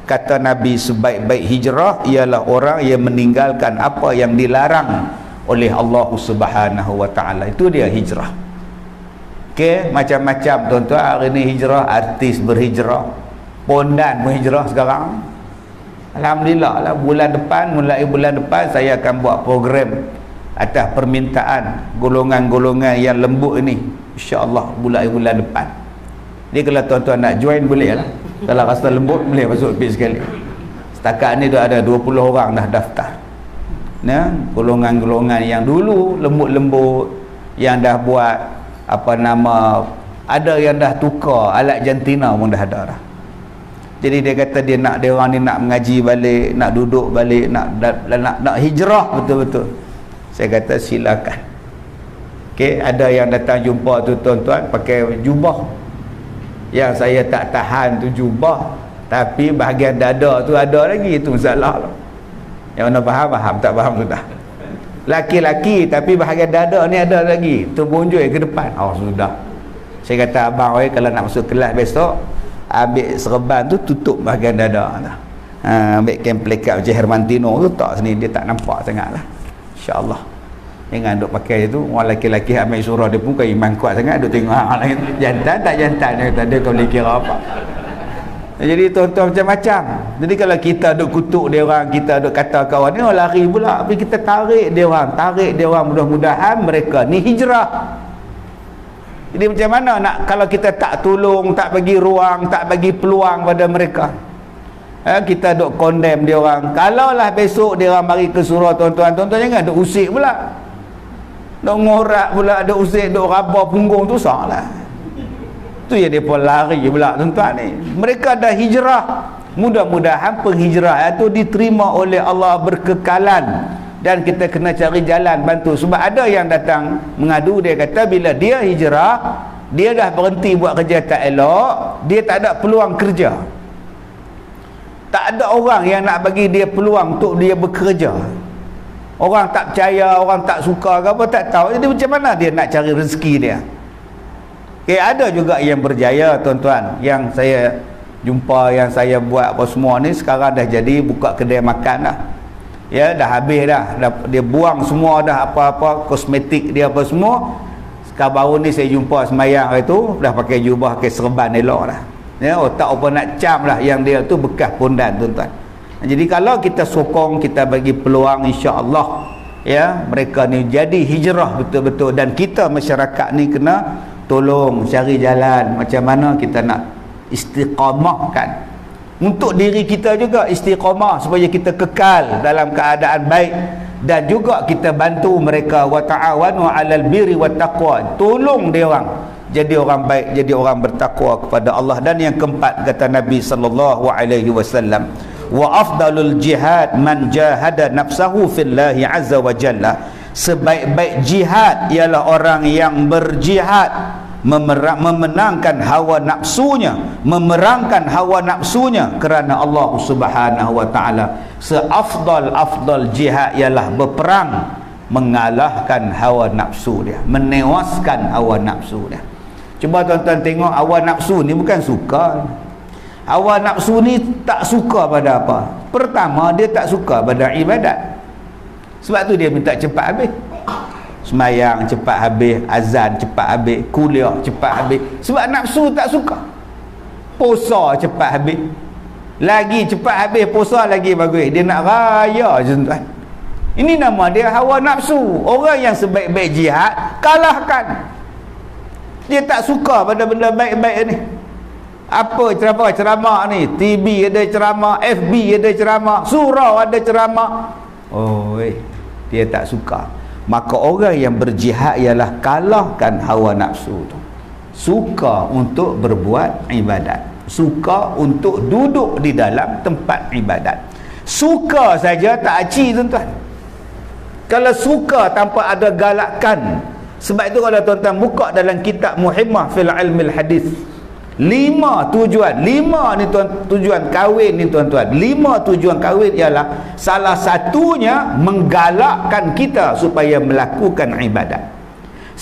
Kata Nabi, sebaik-baik hijrah ialah orang yang meninggalkan apa yang dilarang oleh Allah Subhanahu wa taala. Itu dia hijrah. Okey, macam-macam tuan-tuan hari ni hijrah, artis berhijrah, pondan berhijrah sekarang. Alhamdulillah lah, mulai bulan depan saya akan buat program atas permintaan golongan-golongan yang lembut ini, insya-Allah bulan depan. Jadi kalau tuan-tuan nak join boleh lah. Kalau rasa lembut boleh masuk page sekali. Setakat ni dah ada 20 orang dah daftar. Nah, golongan-golongan yang dulu lembut-lembut, yang dah buat apa nama Ada yang dah tukar alat jantina pun dah ada dah. Jadi dia kata dia orang ni nak mengaji balik, nak duduk balik, nak hijrah betul-betul. Saya kata silakan. Okey, ada yang datang jumpa tu tuan-tuan pakai jubah. Yang saya tak tahan tu jubah, tapi bahagian dada tu ada lagi, itu masalah lah. Yang mana faham, tak faham sudah. Laki-laki tapi bahagian dada ni ada lagi, terbunjui ke depan. Oh sudah. Saya kata abang kalau nak masuk kelas besok, ambil serban tu tutup bahagian dada tu. Ambil kain pelekat macam Hermantino tu tak sini, dia tak nampak sangat lah. InsyaAllah. Jangan duk pakai tu. Orang lelaki ambil surah dia pun kan iman kuat sangat, duk tengok hang lain jantan tak jantan, dia kata dia kau boleh kira apa. Jadi tuan-tuan macam-macam. Jadi kalau kita duk kutuk dia orang, kita duk kata kawan ni orang lari pula, tapi kita tarik dia orang, mudah-mudahan mereka ni hijrah. Jadi macam mana nak kalau kita tak tolong, tak bagi ruang, tak bagi peluang pada mereka? Kita duk condemn dia orang. Kalaulah besok dia orang mari ke surau tuan-tuan jangan duk usik pula. Duk ngorak pula, duk usik, duk raba punggung tu salah. Tu yang depa lari pula tuan-tuan ni. Mereka dah hijrah. Mudah-mudahan penghijrahan itu diterima oleh Allah berkekalan. Dan kita kena cari jalan bantu. Sebab ada yang datang mengadu, dia kata bila dia hijrah, dia dah berhenti buat kerja tak elok, dia tak ada peluang kerja. Tak ada orang yang nak bagi dia peluang untuk dia bekerja. Orang tak percaya, orang tak suka ke apa tak tahu. Jadi macam mana dia nak cari rezeki dia? Ada juga yang berjaya tuan-tuan. Yang saya jumpa, yang saya buat apa semua ni, sekarang dah jadi buka kedai makan dah. Ya, dah habis dah. Dia buang semua dah apa-apa kosmetik dia apa semua. Sekarang baru ni saya jumpa semayang itu dah pakai jubah, pakai serban elok dah. Ya, otak apa nak cam lah, yang dia tu bekas pondan tuan-tuan. Jadi kalau kita sokong, kita bagi peluang, insya-Allah ya, mereka ni jadi hijrah betul-betul. Dan kita masyarakat ni kena tolong cari jalan macam mana kita nak istiqamahkan untuk diri kita juga, istiqamah supaya kita kekal dalam keadaan baik. Dan juga kita bantu mereka, wa ta'awanu 'alal birri wat taqwa, tolong dia orang jadi orang baik, jadi orang bertakwa kepada Allah. Dan yang keempat kata Nabi sallallahu alaihi wasallam, wa afdalul jihad man jahada nafsahu fillahi azza wa jalla, sebaik-baik jihad ialah orang yang berjihad memenangkan hawa nafsunya, memerangkan hawa nafsunya kerana Allah Subhanahu wa taala. Seafdal jihad ialah berperang mengalahkan hawa nafsu dia, menewaskan hawa nafsu dia. Cuba tuan-tuan tengok, hawa nafsu ni bukan suka. Hawa nafsu ni tak suka pada apa? Pertama, dia tak suka pada ibadat. Sebab tu dia minta cepat habis. Semayang cepat habis, azan cepat habis, kuliah cepat habis. Sebab nafsu tak suka. Puasa cepat habis, lagi cepat habis puasa lagi bagus. Dia nak raya je tuan. Ini nama dia hawa nafsu. Orang yang sebaik-baik jihad, kalahkan. Dia tak suka pada benda baik-baik ni. Apa ceramah ni? TV ada ceramah, FB ada ceramah, surau ada ceramah. Dia tak suka. Maka orang yang berjihad ialah kalahkan hawa nafsu tu. Suka untuk berbuat ibadat, suka untuk duduk di dalam tempat ibadat. Suka saja tak aci tuan-tuan. Kalau suka tanpa ada galakan. Sebab itu kalau tuan-tuan buka dalam kitab Muhimmah fil Ilmil Hadis, 5 tujuan, 5 ni tujuan kahwin ni tuan-tuan. 5 tujuan kahwin ialah salah satunya menggalakkan kita supaya melakukan ibadat.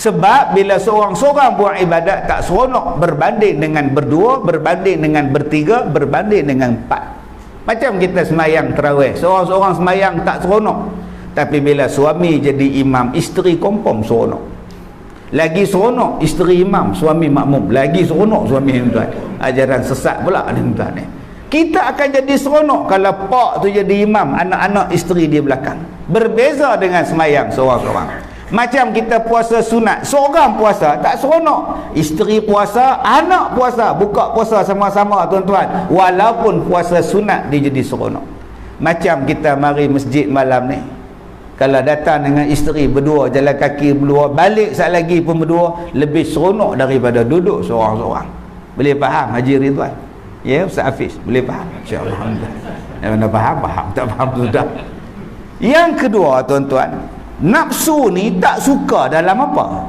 Sebab bila seorang-seorang buat ibadat tak seronok berbanding dengan berdua, berbanding dengan bertiga, berbanding dengan 4. Macam kita semayang tarawih, seorang-seorang semayang tak seronok. Tapi bila suami jadi imam, isteri confirm seronok. Lagi seronok isteri imam, suami makmum. Lagi seronok suami tuan. Ajaran sesat pula ni tuan ni. Kita akan jadi seronok kalau pak tu jadi imam, anak-anak isteri dia belakang. Berbeza dengan semayang seorang-seorang. Macam kita puasa sunat, seorang puasa tak seronok. Isteri puasa, anak puasa, buka puasa sama-sama tuan-tuan. Walaupun puasa sunat dia jadi seronok. Macam kita mari masjid malam ni. Kalau datang dengan isteri berdua, jalan kaki berdua, balik saat lagi pun berdua, lebih seronok daripada duduk seorang-seorang. Boleh faham Haji Ridwan? Ya, Ustaz Hafiz, boleh faham? InsyaAllah. Yang mana faham, faham. Tak faham, sudah. Yang kedua, tuan-tuan, nafsu ni tak suka dalam apa?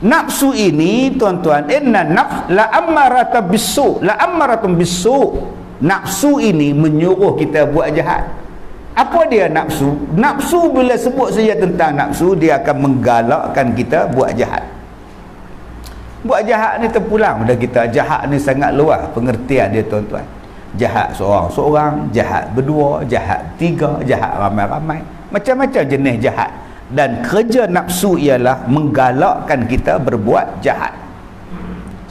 Nafsu ini, tuan-tuan, inna nafs la ammaratun bisu, la ammaratun bisu. Nafsu ini menyuruh kita buat jahat. Apa dia nafsu? Nafsu bila sebut saja tentang nafsu, dia akan menggalakkan kita buat jahat. Buat jahat ni terpulang pada kita. Jahat ni sangat luas pengertian dia, tuan-tuan. Jahat seorang-seorang, jahat berdua, jahat tiga, jahat ramai-ramai, macam-macam jenis jahat. Dan kerja nafsu ialah menggalakkan kita berbuat jahat.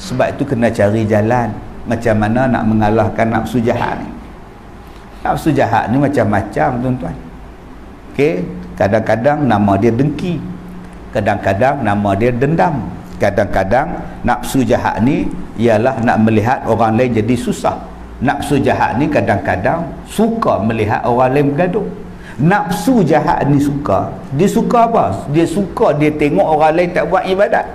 Sebab itu kena cari jalan macam mana nak mengalahkan nafsu jahat ni. Nafsu jahat ni macam-macam, tuan-tuan. Okey, kadang-kadang nama dia dengki, kadang-kadang nama dia dendam, kadang-kadang nafsu jahat ni ialah nak melihat orang lain jadi susah. Nafsu jahat ni kadang-kadang suka melihat orang lain bergaduh. Nafsu jahat ni suka, dia suka apa? Dia suka dia tengok orang lain tak buat ibadat.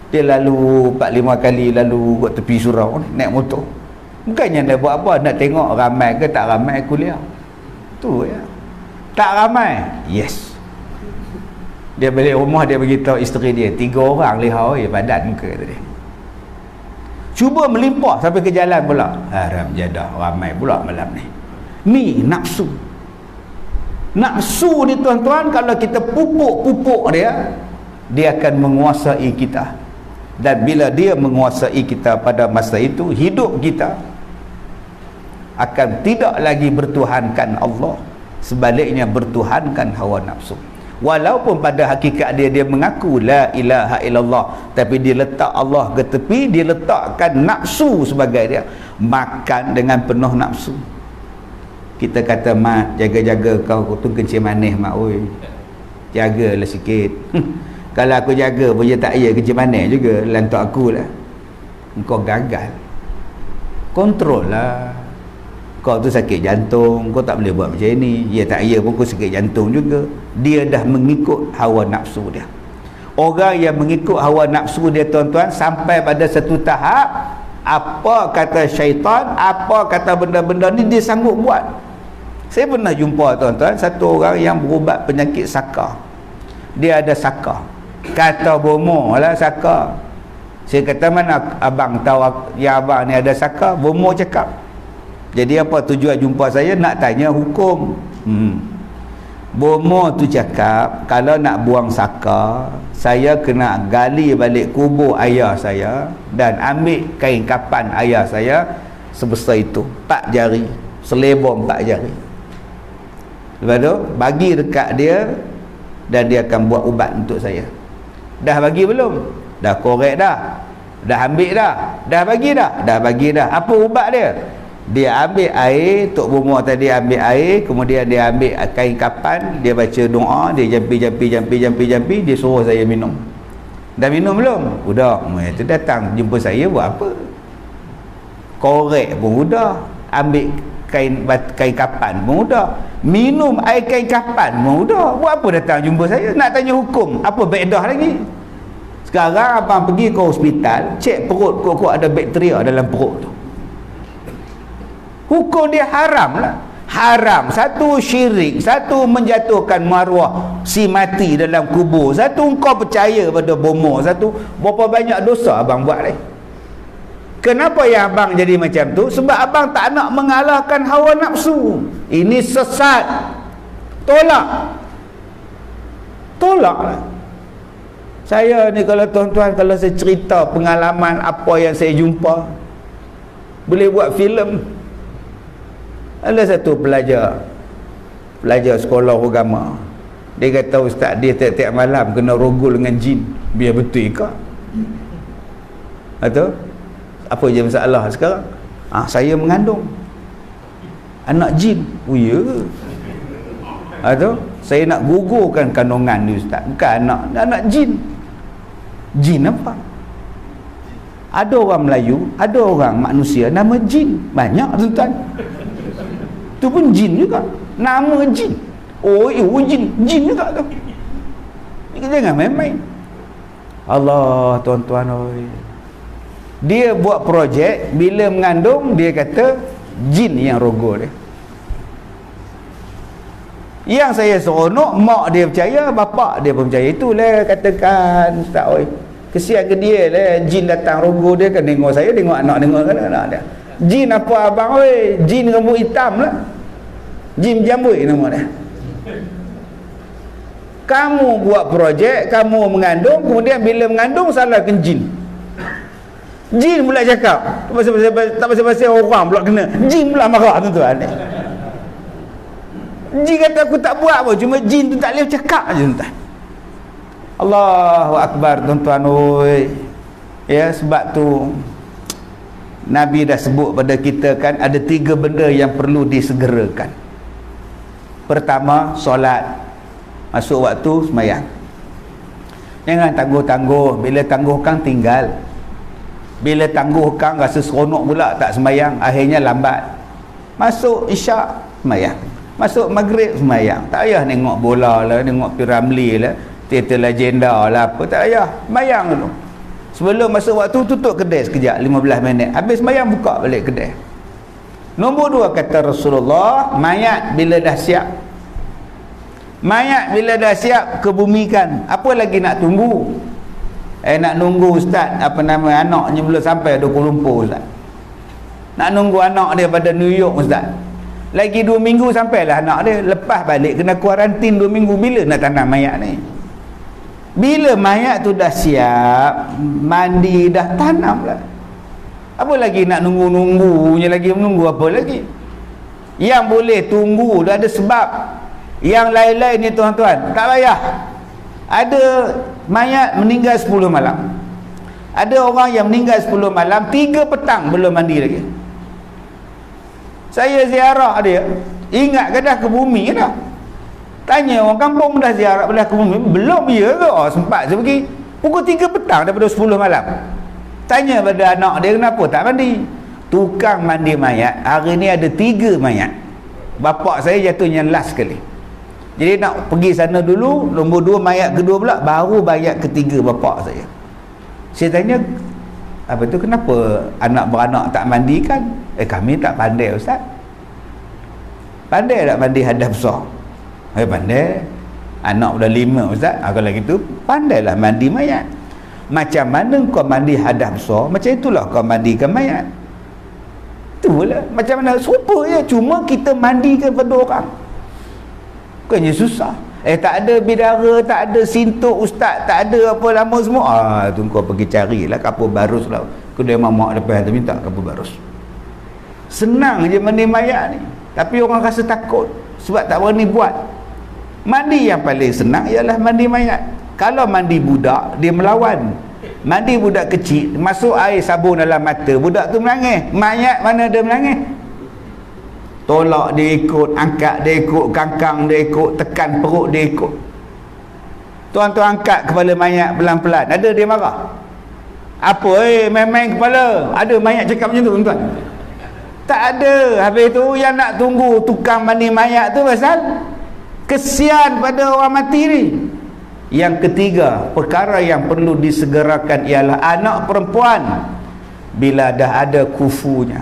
Dia lalu 4-5 kali lalu kat tepi surau ni, naik motor. Bukannya dia buat apa, nak tengok ramai ke tak ramai kuliah. Tu ya. Tak ramai, yes. Dia balik rumah, dia beritahu isteri dia, 3 orang lihau padat muka tadi. Cuba melimpah sampai ke jalan pula. Haram jadah, ramai pula malam ni. Ni nafsu. Nafsu ni, tuan-tuan, kalau kita pupuk dia, dia akan menguasai kita. Dan bila dia menguasai kita pada masa itu, hidup kita akan tidak lagi bertuhankan Allah, sebaliknya bertuhankan hawa nafsu. Walaupun pada hakikat dia mengaku la ilaha illallah, tapi dia letak Allah ke tepi, dia letakkan nafsu sebagai dia. Makan dengan penuh nafsu. Kita kata, mat, jaga-jaga kau tu kencing manis mat, oi, jagalah sikit. Kalau aku jaga pun dia tak ya kencing manis juga, lantak aku lah. Engkau gagal. Kontrol lah. Kau tu sakit jantung, kau tak boleh buat macam ni. Ya tak ya pun kau sakit jantung juga. Dia dah mengikut hawa nafsu dia. Orang yang mengikut hawa nafsu dia, tuan-tuan, sampai pada satu tahap, apa kata syaitan, apa kata benda-benda ni dia sanggup buat. Saya pernah jumpa, tuan-tuan, satu orang yang berubat penyakit saka. Dia ada saka. Kata bomoh lah saka. Saya kata, mana abang tahu yang abang ni ada saka? Bomoh cakap. Jadi apa tujuan jumpa saya? Nak tanya hukum. Bomoh tu cakap, kalau nak buang saka, saya kena gali balik kubur ayah saya dan ambil kain kapan ayah saya sebesar itu, 4 jari, selebor 4 jari. Lepas tu bagi dekat dia dan dia akan buat ubat untuk saya. Dah bagi belum? Dah korek dah. Dah ambil dah. Dah bagi dah. Dah bagi dah. Apa ubat dia? Dia ambil air, Tok Bomoh tadi ambil air, kemudian dia ambil kain kapan, dia baca doa, dia jampi, dia suruh saya minum. Dah minum belum? Udah. Itu datang jumpa saya buat apa? Korek pun udah, ambil kain kapan pun udah, minum air kain kapan pun udah. Buat apa datang jumpa saya? Nak tanya hukum, apa bedah lagi? Sekarang abang pergi ke hospital, cek perut, kok ada bakteria dalam perut tu. Hukum dia haram lah. Haram. Satu syirik, satu menjatuhkan maruah si mati dalam kubur, satu engkau percaya pada bomoh, satu berapa banyak dosa abang buat ni. Kenapa yang abang jadi macam tu? Sebab abang tak nak mengalahkan hawa nafsu. Ini sesat. Tolak lah. Saya ni, kalau tuan-tuan, kalau saya cerita pengalaman apa yang saya jumpa, boleh buat filem. Ada satu pelajar sekolah agama, dia kata, ustaz, dia tiap-tiap malam kena rogol dengan jin. Biar betul ke? Atau apa je masalah sekarang? Saya mengandung anak jin. Oh ya. Atau saya nak gugurkan kandungan ni, ustaz, bukan anak jin. Jin apa? Ada orang Melayu, ada orang manusia nama jin. Banyak, tuan-tuan. Itu pun jin juga, nama jin. Oh, jin juga tu. Jangan main-main. Allah, tuan-tuan oi. Dia buat projek, bila mengandung dia kata jin yang rogo dia. Yang saya seronok, mak dia percaya, bapak dia pun percaya. Itulah katakan ustaz oi. Kesian ke dia lah, jin datang rogo dia kan, tengok saya, tengok anak dia. Jin apa abang oi? Jin rambut hitam lah. Jin jambui nama dia. Kamu buat projek, kamu mengandung, kemudian bila mengandung salahkan jin. Jin pula cakap, tak pasal-pasal orang pula kena. Jin pula marah tuan-tuan. Jin kata aku tak buat pun, cuma jin tu tak boleh cakap je tuan. Allahu Akbar tuan-tuan oi. Ya, sebab tu Nabi dah sebut pada kita kan, ada 3 benda yang perlu disegerakan. Pertama, solat. Masuk waktu semayang. Jangan tangguh-tangguh. Bila tangguhkan tinggal. Bila tangguhkan rasa seronok pula tak semayang, akhirnya lambat. Masuk isyak semayang, masuk maghrib semayang. Tak payah tengok bola lah, tengok Piramli lah, teater legenda lah, apa tak payah. Semayang dulu. Sebelum masuk waktu tutup kedai sekejap, 15 minit. Habis semayang buka balik kedai. Nombor 2 kata Rasulullah, mayat bila dah siap, mayat bila dah siap kebumikan, apa lagi nak tunggu? Nak nunggu ustaz, apa nama anaknya belum sampai ada Kuala Lumpur ustaz. Nak nunggu anak dia pada New York ustaz. Lagi 2 minggu sampailah anak dia. Lepas balik kena kuarantin 2 minggu. Bila nak tanam mayat ni? Bila mayat tu dah siap, mandi dah, tanam lah. Apa lagi nak nunggu-nunggunya lagi, menunggu apa lagi? Yang boleh tunggu dah ada sebab. Yang lain-lain ni tuan-tuan, tak payah. Ada mayat meninggal 10 malam. Ada orang yang meninggal 10 malam, 3 petang belum mandi lagi. Saya ziarah dia, ingat ke dah ke bumi ke dah? Tanya orang kampung, dah ziarah belah ke bumi? Belum ya ke? Oh, sempat saya pergi pukul 3 petang daripada 10 malam. Tanya pada anak dia, kenapa tak mandi? Tukang mandi mayat hari ni ada 3 mayat. Bapak saya jatuhnya last sekali. Jadi nak pergi sana dulu, nombor 2 mayat kedua pula, baru mayat ketiga bapak saya. Saya tanya, apa tu, kenapa anak beranak tak mandikan? Kami tak pandai ustaz. Pandai tak mandi hadas besar? Pandai. Anak dah 5 ustaz. Kalau gitu pandailah mandi mayat. Macam mana kau mandi hadas besar, macam itulah kau mandikan mayat. Itulah macam mana, serupa je, cuma kita mandikan pada orang. Bukannya susah. Tak ada bidara, tak ada sintuk ustaz, tak ada apa lama semua. Tu kau pergi carilah kapur barus lah. Kedai mamak depan tu minta kapur barus. Senang je mandi mayat ni. Tapi orang rasa takut sebab tak berani buat. Mandi yang paling senang ialah mandi mayat. Kalau mandi budak, dia melawan. Mandi budak kecil, masuk air sabun dalam mata, budak tu menangis. Mayat mana dia menangis? Tolak dia ikut, angkat dia ikut, kangkang dia ikut, tekan perut dia ikut. Tuan-tuan angkat kepala mayat pelan-pelan, ada dia marah? Apa main-main kepala? Ada mayat cakap macam tu tuan-tuan? Tak ada. Habis tu yang nak tunggu tukang mandi mayat tu pasal kesian pada orang mati ni. Yang ketiga, perkara yang perlu disegerakan ialah anak perempuan bila dah ada kufunya,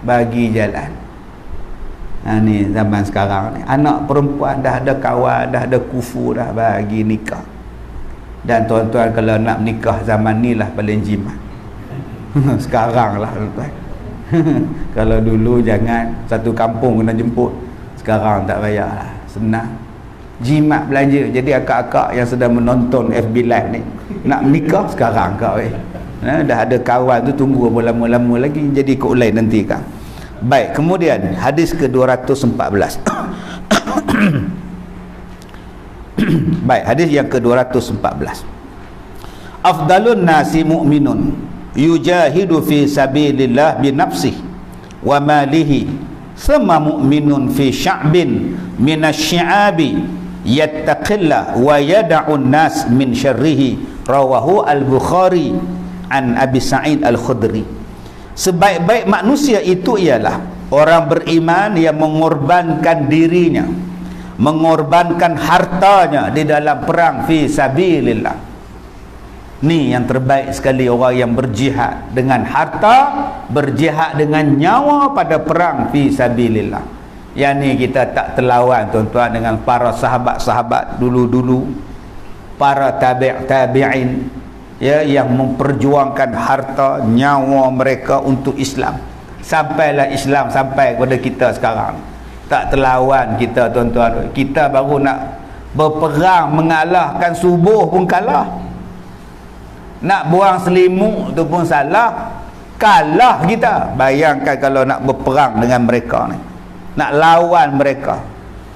bagi jalan. Ni zaman sekarang ni, anak perempuan dah ada kawan, dah ada kufu, dah bagi nikah. Dan tuan-tuan kalau nak nikah zaman ni lah paling jimat. Sekarang lah tuan-tuan. Kalau dulu jangan, satu kampung kena jemput. Sekarang tak payah lah, senang. Jimat belanja. Jadi akak-akak yang sedang menonton FB Live ni, nak menikah sekarang kau dah ada kawan tu, tunggu apa lama-lama lagi. Jadi ikut lain nanti kan. Baik, kemudian hadis ke-214. Baik, hadis yang ke-214. Afdalun nasi mu'minun yujahidu fi sabilillah bi nafsihi wa malihi, sama mu'minun fi sya'bin minasy-syi'abi yattaqillah wa yada'un nas min syarrihi. Rawahu al-Bukhari an Abi Sa'id al-Khudri. Sebaik-baik manusia itu ialah orang beriman yang mengorbankan dirinya, mengorbankan hartanya di dalam perang fi sabilillah. Ni yang terbaik sekali orang yang berjihad dengan harta, berjihad dengan nyawa pada perang fi sabilillah. Yang ni kita tak terlawan tuan-tuan dengan para sahabat-sahabat dulu-dulu, para tabi'in ya, yang memperjuangkan harta, nyawa mereka untuk Islam. Sampailah Islam sampai kepada kita sekarang. Tak terlawan kita tuan-tuan. Kita baru nak berperang mengalahkan subuh pun kalah. Nak buang selimut tu pun salah, kalah kita. Bayangkan kalau nak berperang dengan mereka ni, nak lawan mereka.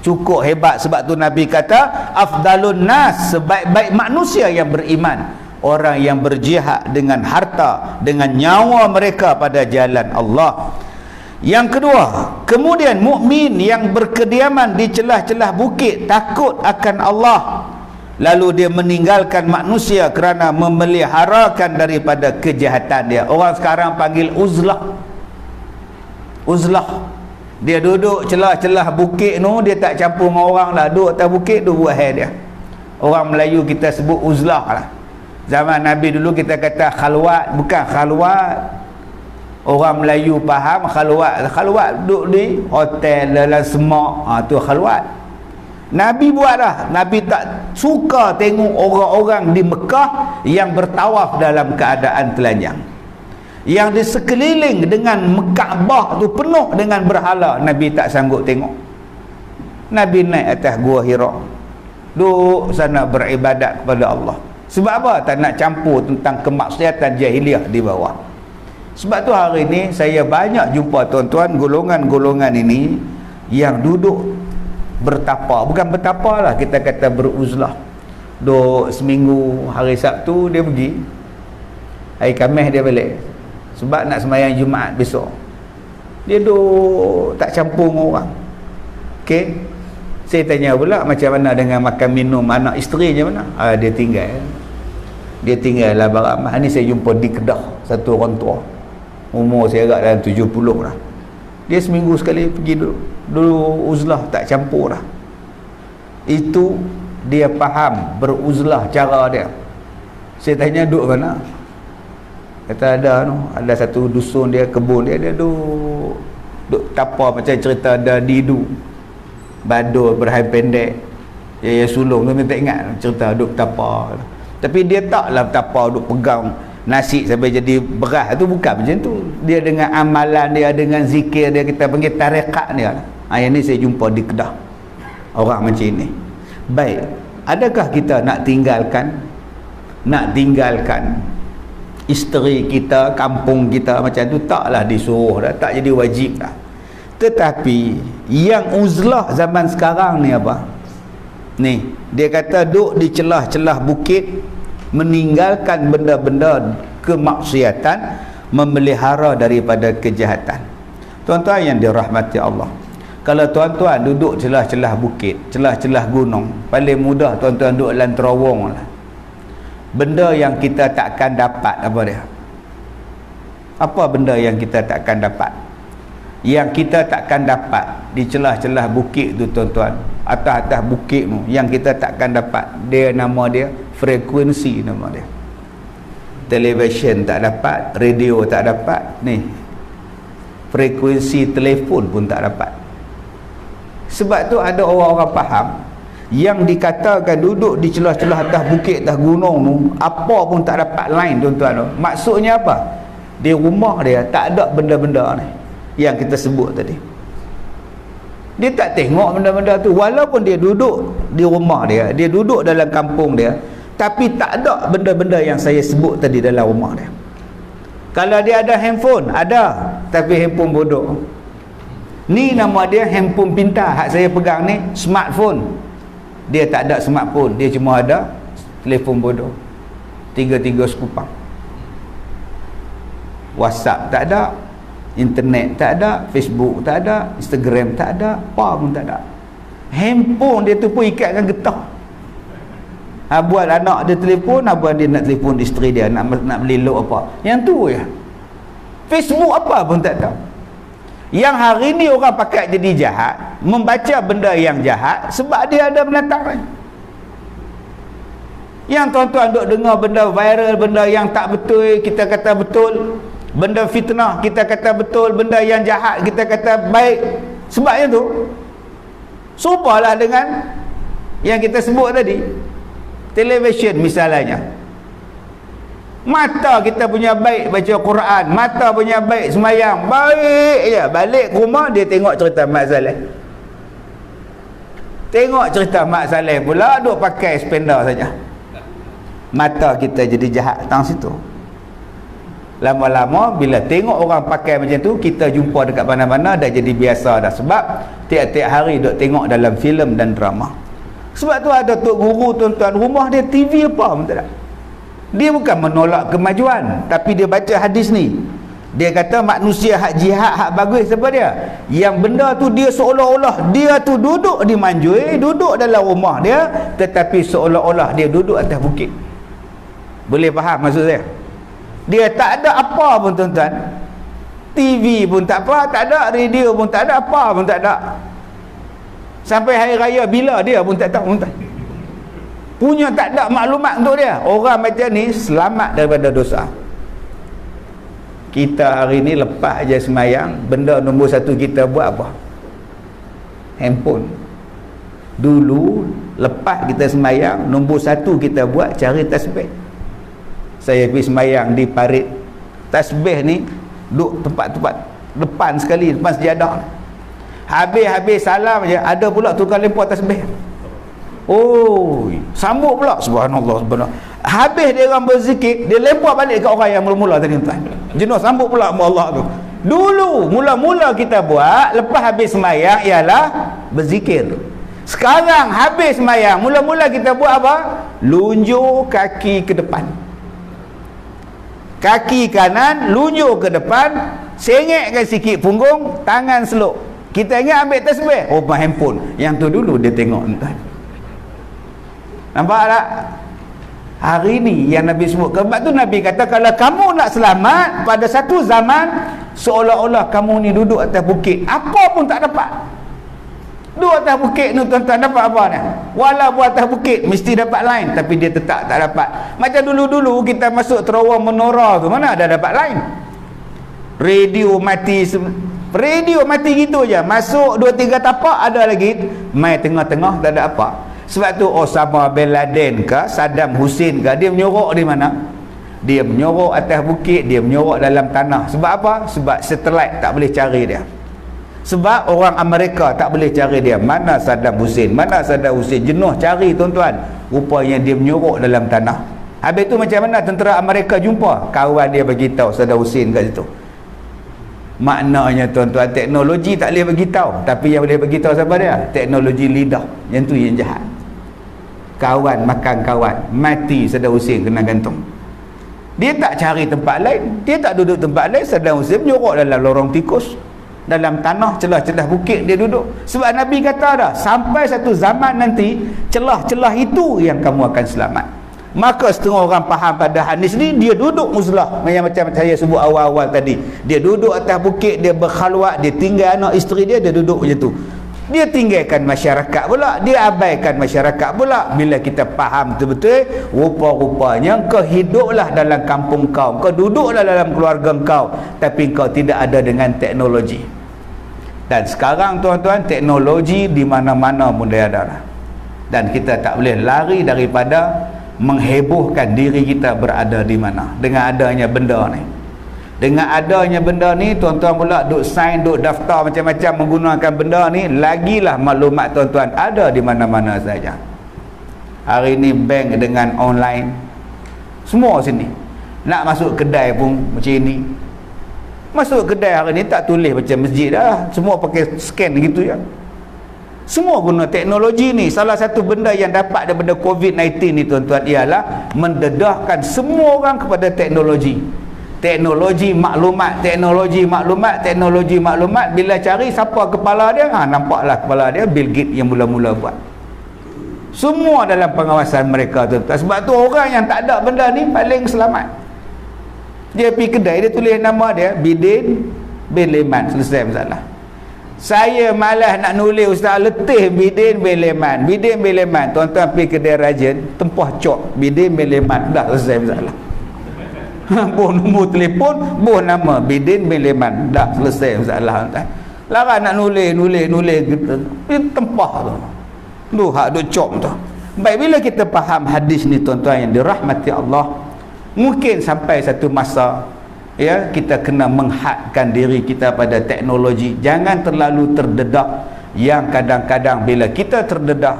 Cukup hebat. Sebab tu Nabi kata afdalun nas, sebaik-baik manusia yang beriman, orang yang berjihad dengan harta, dengan nyawa mereka pada jalan Allah. Yang kedua, kemudian mukmin yang berkediaman di celah-celah bukit, takut akan Allah, lalu dia meninggalkan manusia kerana memeliharakan daripada kejahatan dia. Orang sekarang panggil uzlah. Uzlah. Dia duduk celah-celah bukit tu, dia tak campur dengan orang lah. Duduk atas bukit tu buat hal dia. Orang Melayu kita sebut uzlah lah. Zaman Nabi dulu kita kata khalwat, bukan khalwat. Orang Melayu faham khalwat. Khalwat duduk di hotel dalam semak, tu khalwat. Nabi buat dah. Nabi tak suka tengok orang-orang di Mekah yang bertawaf dalam keadaan telanjang, yang di sekeliling dengan Kaabah tu penuh dengan berhala. Nabi tak sanggup tengok. Nabi naik atas Gua Hira, duduk sana beribadat kepada Allah. Sebab apa? Tak nak campur tentang kemaksiatan jahiliah di bawah. Sebab tu hari ni saya banyak jumpa tuan-tuan golongan-golongan ini yang duduk bertapa. Bukan bertapa lah, kita kata beruzlah. Duduk seminggu, hari Sabtu dia pergi, hari Khamis dia balik, sebab nak sembahyang Jumaat besok. Dia duduk tak campur dengan orang. Okey, saya tanya pula macam mana dengan makan minum anak isteri je mana? Dia tinggal lah baramah. Ni saya jumpa di Kedah, satu orang tua, umur saya agak dalam 70 lah. Dia seminggu sekali pergi dulu uzlah, tak campur dah. Itu dia faham beruzlah cara dia. Saya tanya duduk mana? Kata ada satu dusun dia, kebun dia, dia duduk tapa macam cerita ada didu badur berhai pendek ya sulung tu, tak ingat cerita duduk tapa. Tapi dia taklah tapa duduk pegang nasi sampai jadi beras tu, bukan macam tu. Dia dengan amalan dia, dengan zikir dia, kita panggil tarekat dia. Yang ni saya jumpa di Kedah orang macam ini. Baik, adakah kita nak tinggalkan isteri kita, kampung kita macam tu? Taklah disuruh dah, tak jadi wajib dah. Tetapi yang uzlah zaman sekarang ni apa? Ni dia kata duduk di celah-celah bukit, meninggalkan benda-benda kemaksiatan, memelihara daripada kejahatan. Tuan-tuan yang dirahmati Allah, kalau tuan-tuan duduk celah-celah bukit, celah-celah gunung, paling mudah tuan-tuan duduk dalam terowong lah. Benda yang kita takkan dapat, apa dia? Apa benda yang kita takkan dapat? Yang kita takkan dapat di celah-celah bukit tu tuan-tuan, atas-atas bukit tu, yang kita takkan dapat, dia nama dia frekuensi, nama dia. Televisyen tak dapat, radio tak dapat, ni frekuensi telefon pun tak dapat. Sebab tu ada orang-orang faham yang dikatakan duduk di celah-celah atas bukit, atas gunung tu, apa pun tak dapat line tuan-tuan. Maksudnya apa? Di rumah dia tak ada benda-benda ni yang kita sebut tadi. Dia tak tengok benda-benda tu. Walaupun dia duduk di rumah dia, dia duduk dalam kampung dia, tapi tak ada benda-benda yang saya sebut tadi dalam rumah dia. Kalau dia ada handphone, ada, tapi handphone bodoh. Ni nama dia handphone pintar. Hak saya pegang ni smartphone. Dia tak ada smartphone, dia cuma ada telefon bodoh. Tiga-tiga sekupang. WhatsApp tak ada, internet tak ada, Facebook tak ada, Instagram tak ada, apa pun tak ada. Handphone dia tu pun ikatkan getah. Buat anak dia telefon, buat dia nak telefon isteri dia, nak melelok apa, yang tu ya. Facebook apa pun tak ada. Yang hari ni orang pakai jadi jahat, membaca benda yang jahat sebab dia ada binatang lain. Yang tuan-tuan duk dengar benda viral, benda yang tak betul kita kata betul, benda fitnah kita kata betul, benda yang jahat kita kata baik. Sebabnya tu serupalah dengan yang kita sebut tadi, televisyen misalnya. Mata kita punya baik baca Quran, mata punya baik semayang, baik je, balik ke rumah dia tengok cerita Mak Saleh. Tengok cerita Mak Saleh pula duk pakai spender saja. Mata kita jadi jahat tang situ. Lama-lama bila tengok orang pakai macam tu, kita jumpa dekat mana-mana dah jadi biasa dah. Sebab tiap-tiap hari duk tengok dalam filem dan drama. Sebab tu ada tok guru tuan-tuan, rumah dia TV apa pun tak ada. Dia bukan menolak kemajuan, tapi dia baca hadis ni. Dia kata manusia hak jihad, hak bagus siapa dia? Yang benda tu dia seolah-olah dia tu duduk di Manjui, duduk dalam rumah dia, tetapi seolah-olah dia duduk atas bukit. Boleh faham maksud saya? Dia tak ada apa pun tuan-tuan. TV pun tak apa, tak ada, radio pun tak ada, apa pun tak ada. Sampai hari raya bila dia pun tak tahu tuan-tuan. Punya tak ada maklumat untuk dia. Orang macam ni selamat daripada dosa. Kita hari ni lepas je semayang, benda nombor satu kita buat apa? Handphone. Dulu lepas kita semayang, nombor satu kita buat cari tasbih. Saya pergi semayang di parit, tasbih ni duduk tempat-tempat depan sekali, depan sejadah. Habis salam je, ada pula tukar lempar tasbih. Oh, sambut pula, subhanallah, subhanallah. Habis dia orang berzikir, dia lempar balik ke orang yang mula-mula tadi tuan. Jenuh sambut pula sama Allah tu. Dulu mula-mula kita buat lepas habis sembahyang ialah berzikir. Sekarang habis sembahyang, mula-mula kita buat apa? Lunjuk kaki ke depan. Kaki kanan lunjuk ke depan, sengekkan sikit punggung, tangan seluk. Kita ingat ambil tasbih, oh handphone. Yang tu dulu dia tengok tuan. Nampak tak? Hari ni yang Nabi sebut. Sebab tu Nabi kata kalau kamu nak selamat pada satu zaman, seolah-olah kamu ni duduk atas bukit, apa pun tak dapat. Duduk atas bukit ni tuan-tuan dapat apa ni? Walaupun atas bukit mesti dapat line, tapi dia tetap tak dapat. Macam dulu-dulu kita masuk terowong menora tu, mana ada dapat line? Radio mati gitu je. Masuk 2-3 tapak ada lagi, mai tengah-tengah tak ada apa. Sebab tu Osama bin Laden ke Saddam Hussein ke, dia menyorok di mana? Dia menyorok atas bukit, dia menyorok dalam tanah. Sebab apa? Sebab satelit tak boleh cari dia. Sebab orang Amerika tak boleh cari dia. Mana Saddam Hussein? Mana Saddam Hussein? Jenuh cari tuan-tuan. Rupanya dia menyorok dalam tanah. Habis tu macam mana tentera Amerika jumpa? Kawan dia bagi tahu Saddam Hussein kat situ. Maknanya tuan-tuan, teknologi tak boleh bagi tahu, tapi yang boleh bagi tahu siapa dia? Teknologi lidah. Yang tu yang jahat. Kawan makan kawan, mati Saddam Hussein kena gantung. Dia tak cari tempat lain, dia tak duduk tempat lain. Saddam Hussein menyorok dalam lorong tikus, dalam tanah celah-celah bukit dia duduk. Sebab Nabi kata dah, sampai satu zaman nanti celah-celah itu yang kamu akan selamat. Maka setengah orang faham pada hadis ni, dia duduk muzlah macam saya sebut awal-awal tadi. Dia duduk atas bukit, dia berkhalwat, dia tinggal anak isteri dia duduk macam tu. Dia tinggalkan masyarakat pula, dia abaikan masyarakat pula. Bila kita faham betul-betul, rupa-rupanya kau hiduplah dalam kampung kau, kau duduklah dalam keluarga kau, tapi kau tidak ada dengan teknologi. Dan sekarang tuan-tuan, teknologi di mana-mana pun dia ada. Dan kita tak boleh lari daripada menghebohkan diri kita berada di mana dengan adanya benda ni. Dengan adanya benda ni, tuan-tuan pula duk sign, duk daftar macam-macam menggunakan benda ni, lagilah maklumat tuan-tuan ada di mana-mana saja. Hari ni bank dengan online, semua sini. Nak masuk kedai pun macam ni. Masuk kedai hari ni tak tulis macam masjid dah, semua pakai scan gitu ya. Semua guna teknologi ni. Salah satu benda yang dapat daripada COVID-19 ni tuan-tuan ialah mendedahkan semua orang kepada teknologi. Teknologi maklumat, teknologi maklumat, teknologi maklumat. Bila cari siapa kepala dia, nampaklah kepala dia Bill Gates yang mula-mula buat. Semua dalam pengawasan mereka tuan-tuan. Sebab tu orang yang tak ada benda ni paling selamat. Dia pergi kedai, dia tulis nama dia Bidin Beleman, selesai masalah. Saya malas nak nulis ustaz, letih bidin beleman. Bidin beleman, tuan-tuan pergi kedai rajin, tempah cok bidin beleman, dah selesai masalah. Buh nombor telefon, buh nama bidin beleman, dah selesai masalah. Larang nak nulis gitu. Tempah tu. Tu hak duk cok tu. Baik, bila kita faham hadis ni tuan-tuan yang dirahmati Allah, mungkin sampai satu masa ya kita kena menghadkan diri kita pada teknologi. Jangan terlalu terdedah, yang kadang-kadang bila kita terdedah,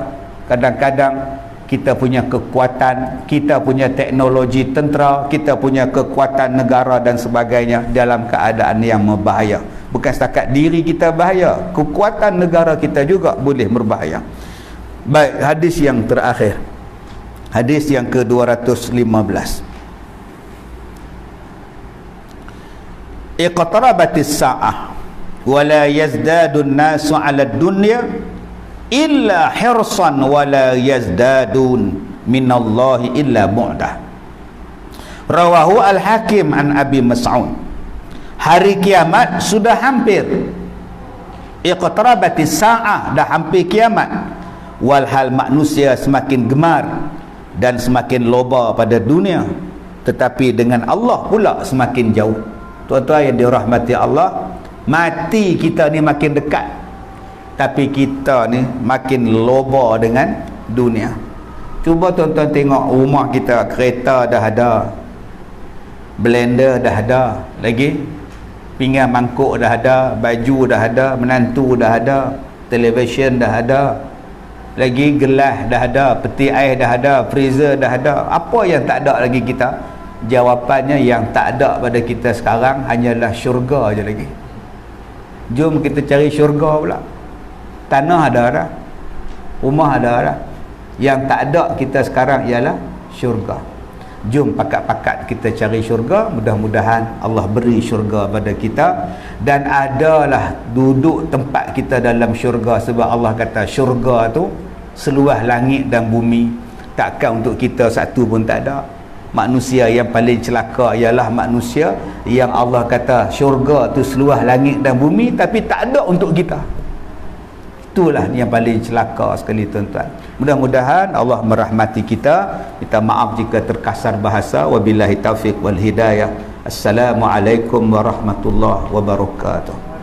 kadang-kadang kita punya kekuatan, kita punya teknologi tentera, kita punya kekuatan negara dan sebagainya dalam keadaan yang berbahaya. Bukan setakat diri kita bahaya, kekuatan negara kita juga boleh berbahaya. Baik, hadis yang terakhir, hadis yang ke-215. Iqtarabatis sa'ah wa la yazdadu an-nasu 'ala ad-dunya illa hirsan wa la yazdadun minallahi illa bu'dah. Rawahu al-Hakim an Abi Mas'ud. Hari kiamat sudah hampir. Iqtarabatis sa'ah, dah hampir kiamat. Walhal manusia semakin gemar dan semakin loba pada dunia, tetapi dengan Allah pula semakin jauh. Tuan-tuan yang dirahmati Allah, mati kita ni makin dekat, tapi kita ni makin loba dengan dunia. Cuba tuan-tuan tengok rumah kita, kereta dah ada, blender dah ada, lagi pinggan mangkuk dah ada, baju dah ada, menantu dah ada, televisyen dah ada, lagi gelas dah ada, peti air dah ada, freezer dah ada. Apa yang tak ada lagi kita? Jawapannya, yang tak ada pada kita sekarang hanyalah syurga je lagi. Jom kita cari syurga pula. Tanah ada dah, rumah ada dah. Yang tak ada kita sekarang ialah syurga. Jom pakat-pakat kita cari syurga. Mudah-mudahan Allah beri syurga pada kita, dan adalah duduk tempat kita dalam syurga. Sebab Allah kata syurga tu seluas langit dan bumi, takkan untuk kita satu pun tak ada. Manusia yang paling celaka ialah manusia yang Allah kata syurga tu seluas langit dan bumi, tapi tak ada untuk kita. Itulah yang paling celaka sekali tuan-tuan. Mudah-mudahan Allah merahmati kita. Minta maaf jika terkasar bahasa. Wabillahi taufiq wal hidayah. Assalamualaikum warahmatullahi wabarakatuh.